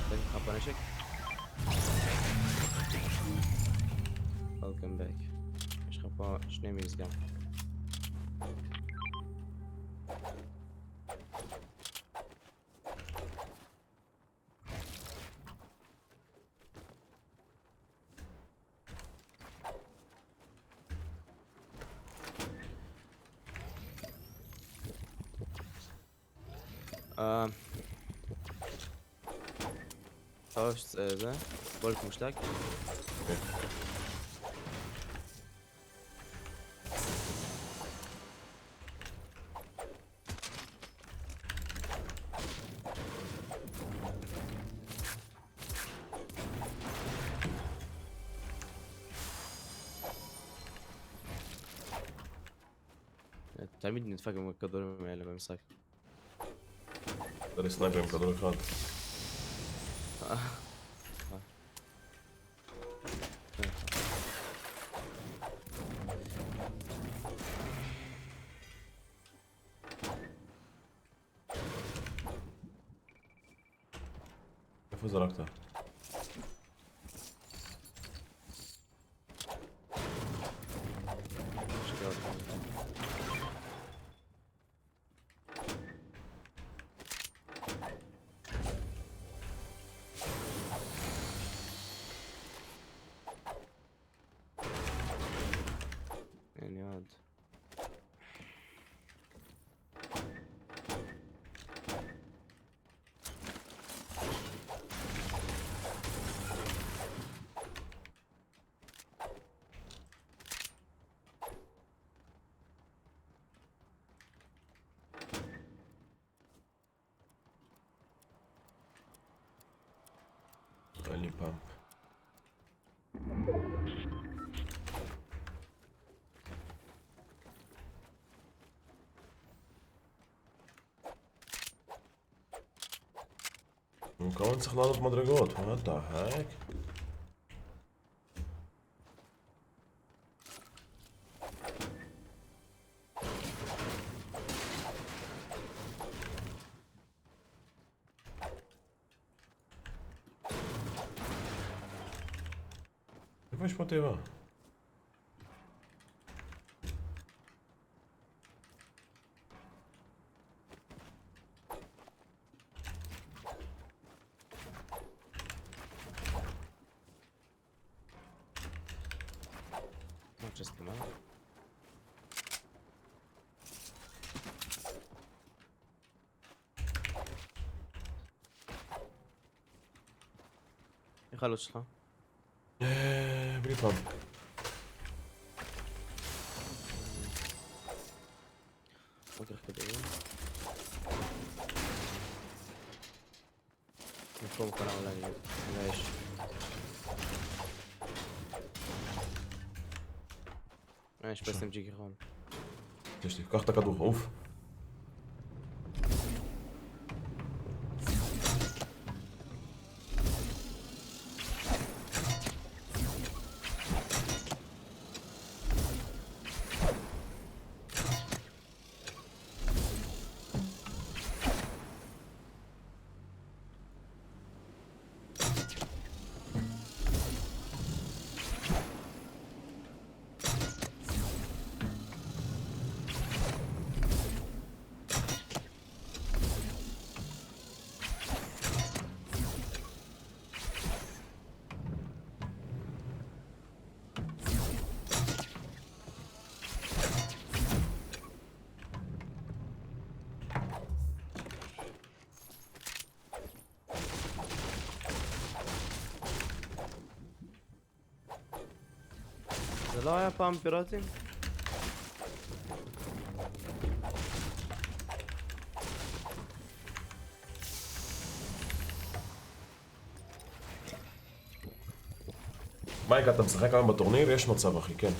תן לך פה נשק. Welcome back. יש לך פה שני מיס גם. טוב, זה, בולט מושתק. תמיד נדפק עם הכדורים האלה במשחק. זה לסנייפר עם כדור אחד. איפה זרקת? אין יד. אין לי פאמפ. הוא כמובן צריך לעלות מדרגות, מה אתה, היק? איפה יש פה תיבה? מה צ'סטים, אה? איך הלוט שלך? בלי פעם. לוקח כדי במקום קונה אולי יש יש פה SMG כחול. יש לי, קח את הכדור, עוף. זה לא היה פעם פיראטים? מייק, אתה משחק היום בטורניר? יש מצב, אחי, כן.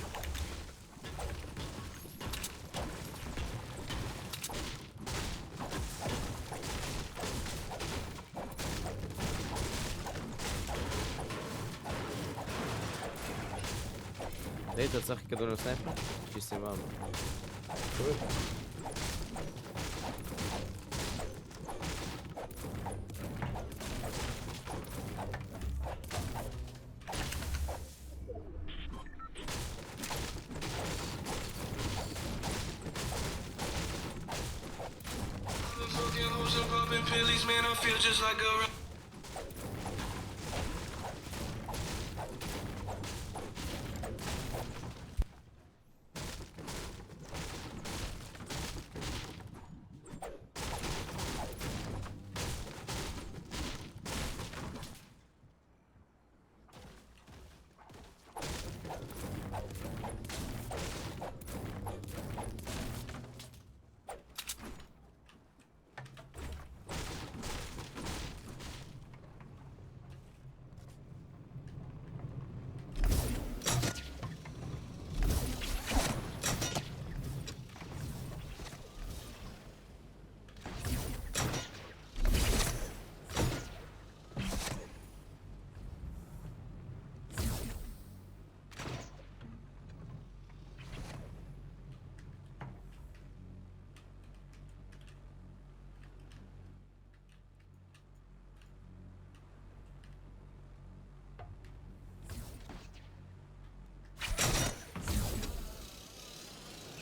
די, אתה צריך כדור לסנייפר? יש לי סיבה. Man, I feel just like a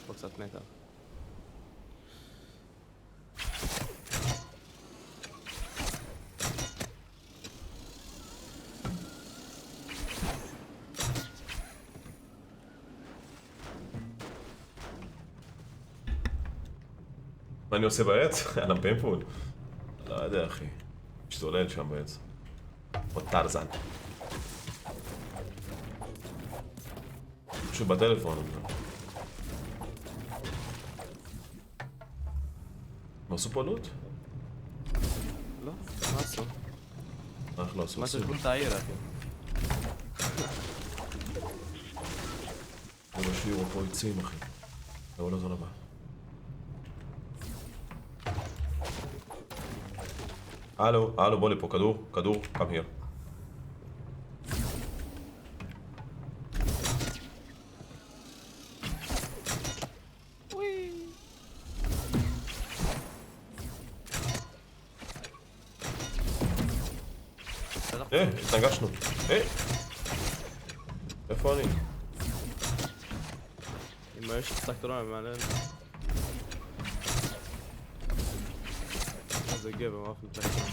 יש פה קצת מתח. מה אני עושה בעץ? על הפיינפול? לא יודע, אחי. משתולל שם בעץ. עוד טרזן. פשוט בטלפון. מה עשו פה לוט? לא, מה עשו? איך לא עשו? מה שיש בו את העיר, אחי. זה לא שיעור פה עצים, אחי. זה לא זו הבא. הלו, הלו, בוא לפה, כדור, כדור, come here. התנגשנו. איפה אני? אם יש טרקטורון מעניין. זה גבר, מה אופן טרקטורון.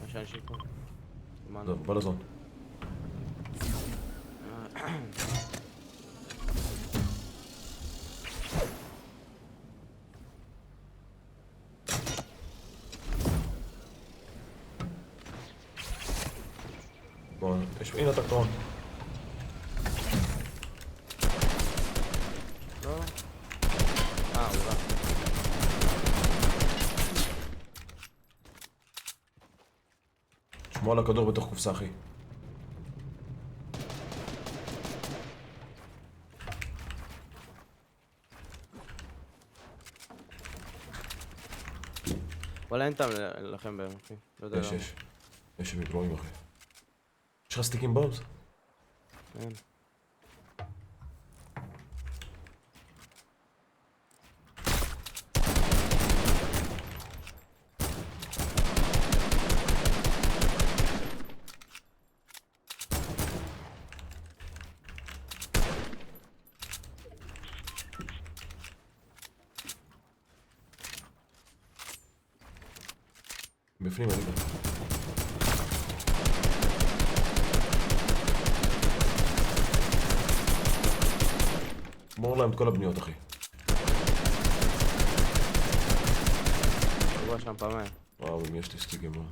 מה שאנשים פה? טוב, בוא לזון. בוא, הנה הטרקטורון. לא? הוא רע. שמוע על הכדור בתוך קופסה, אחי. וואלה אין טעם להילחם בהם, אחי. לא יודע למה. יש הם גרועים, אחי. יש לך סטיקים בומס? אין. בפנים, אני גם. שמור להם את כל הבניות, אחי. הוא רואה שם פעמיים. וואו, אם יש לי סטיקים, מה?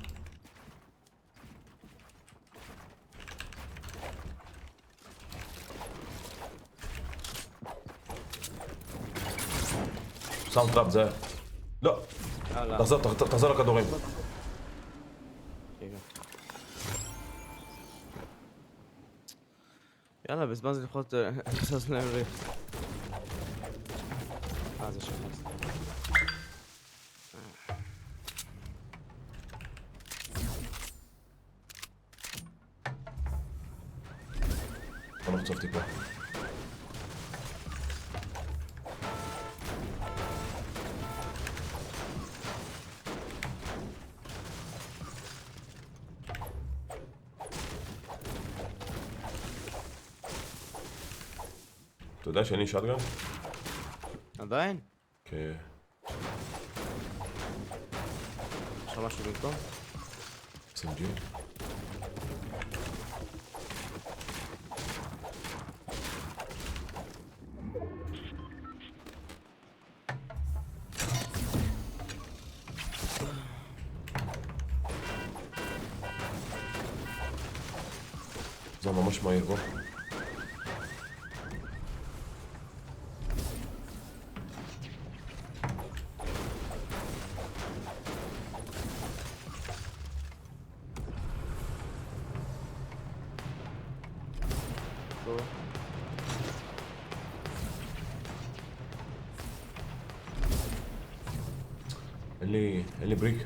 שם טראפ, זה... לא! יאללה. תחזור לכדורים. יאללה, בזמן זה לפחות נעשה להם ריף. זה שחס. בוא נחצוף טיפה. אתה יודע שאני שטגן? עדיין? כן. יש לך משהו במקום? SMG. זה ממש מהיר, בוא. טוב. אין לי בריק.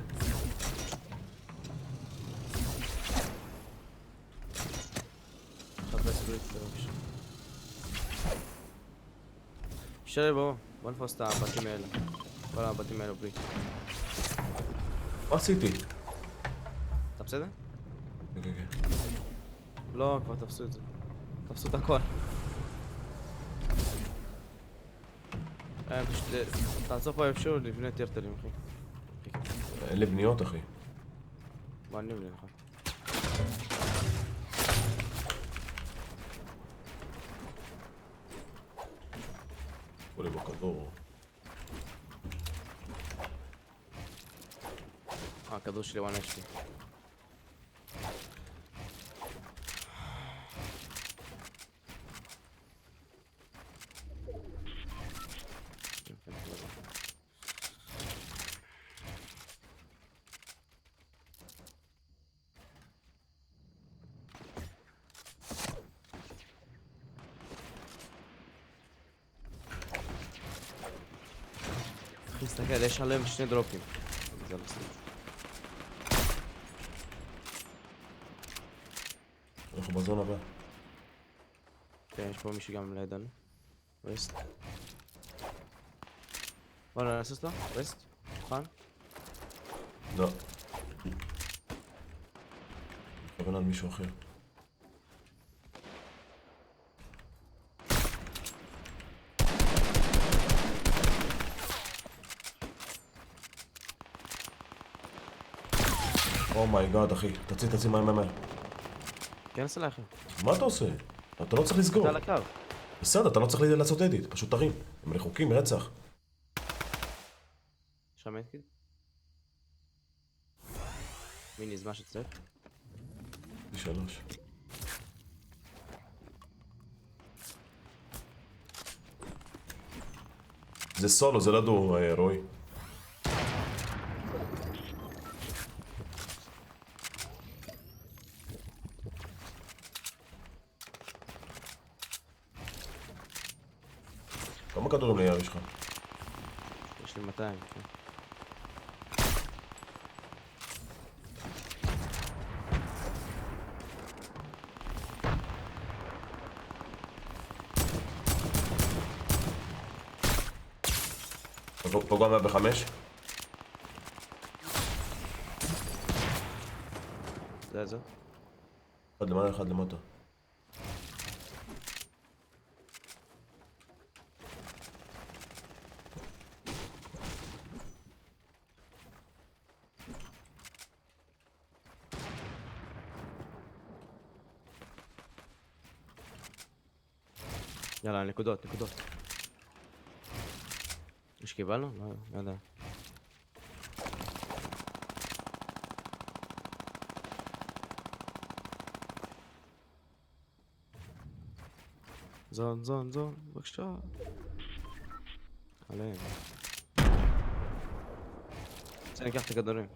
חפש בריק בבקשה. שרי בוא נפוס את הבתים האלה. כל הבתים האלו בריק. מה עשיתי? אתה בסדר? כן, כן. לא, כבר תפסו את זה. תפסו את הכל. פשוט תעצור פה איפשהו לבנות טרטלים, אחי. אין לי בניות, אחי. בוא אני אבנה לך. בוא לי בכדור. הכדור שלי 1 HP. אחי, תסתכל, יש עליהם 2 דרופים. זה המסלול. אנחנו בזון הבא. כן, יש פה מישהו גם לידינו. ווסט. בוא ננסה אותו, ווסט. מוכן? לא. מתכוון על מישהו אחר. אומייגאד אחי, תציא מהר. כן, עשה לאחי. מה אתה עושה? אתה לא צריך לסגור. אתה על הקו. בסדר, אתה לא צריך לעשות אדיט, פשוט תרים. הם רחוקים רצח. שם אתקיד. מיני זמן שצריך. זה 3. זה סולו, זה לא דו, רועי. כמה כדורים ליער יש לך? יש לי 200, כן. פגוע 105? זה. אחד למעלה, אחד למטה. יאללה, נקודות. יש קיבלנו? לא יודע. זון, בבקשה. עליהם. רוצה ניקח את הכדורים.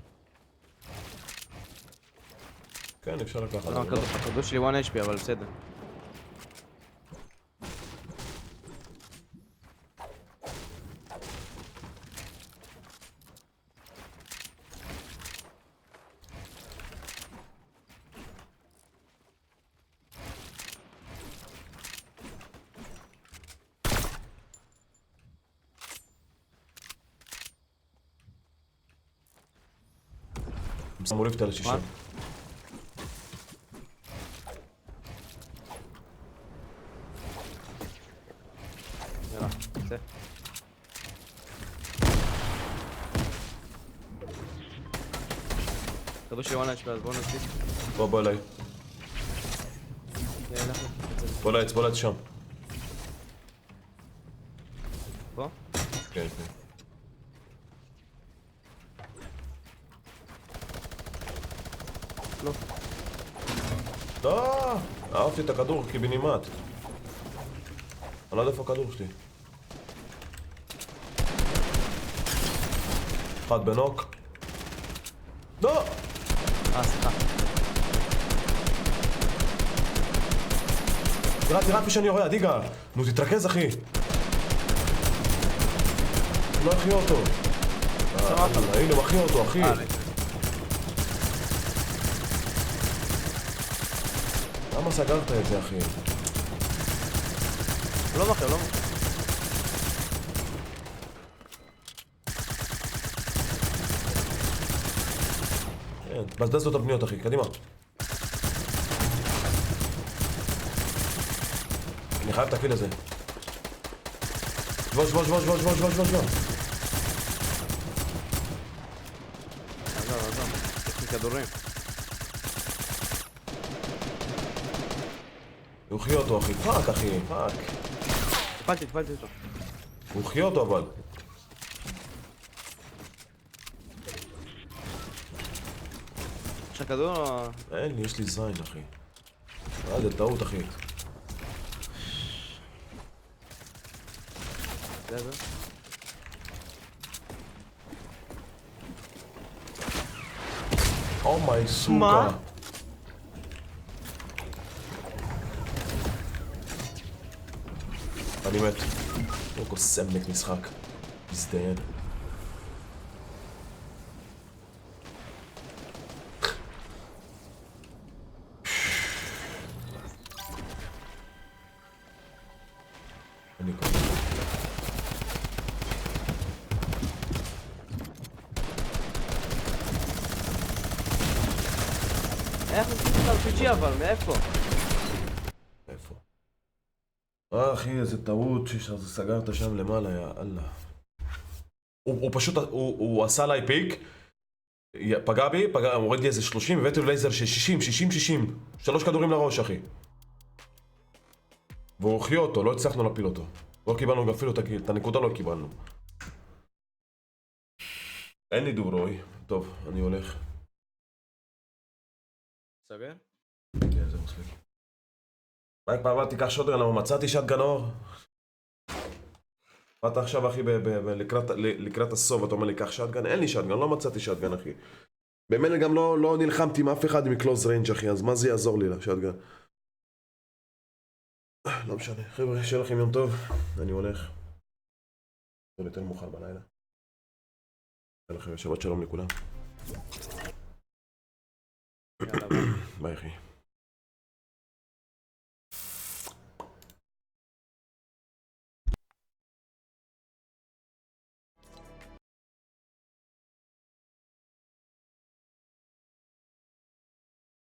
כן, אפשר לקחת. לא, הכדור שלי 1 HP, אבל בסדר. הם שמו ליפט על ה-60. מה? יאללה, צא. הכדור שלי 1 HP, אז בואו נצליח. בוא אליי. יאללה, נצא. בוא לעץ שם. פה? כן. לא. לא! אהבתי את הכדור קיבינימט. אני לא יודע איפה הכדור שלי. אחד בנוק. לא! סליחה. תראה איפה שאני יורה, דיגה. נו, תתרכז אחי. לא אחי אותו. הנה, הוא אחי אותו, אחי. למה סגרת את זה, אחי? לא מכיר. כן, בזבז לו את הפניות, אחי, קדימה. אני חייב את הקיל הזה. שבוע. עזוב. יש לי כדורים. הוא חי אותו, אחי. פאק, אחי. פאק. הפלתי אותו. הוא חי אותו, אבל. יש לך כדור? אין לי, יש לי זין, אחי. זה טעות, אחי. זה. אומיי, סוכה. מה? אני מת. הוא קוסם מת משחק. מזדיין. אני קורא. איך עושים את RPG אבל? מאיפה? איפה? אחי, איזה טעות שסגרת שם למעלה, יא אללה. הוא פשוט, הוא עשה עליי פיק, פגע בי, הוריד לי איזה 30, הבאתי לו לייזר של 60. 3 כדורים לראש, אחי. והוא החיו אותו, לא הצלחנו להפיל אותו. לא קיבלנו אפילו את הנקודה, לא קיבלנו. אין לי דורוי. טוב, אני הולך. סגר? כן, זה מספיק. מייק, פעם תיקח שוטגן, למה מצאתי שטגן אור? באת עכשיו, אחי, לקראת הסוף, אתה אומר לי, קח שטגן? אין לי שטגן, לא מצאתי שטגן, אחי. במילא גם לא נלחמתי עם אף אחד מקלוז ריינג', אחי, אז מה זה יעזור לי לשטגן? לא משנה. חבר'ה, שיהיה לכם יום טוב. אני הולך. זה יותר מאוחר בלילה. שיהיה לכם שבת שלום לכולם. יאללה, ביי. ביי, אחי.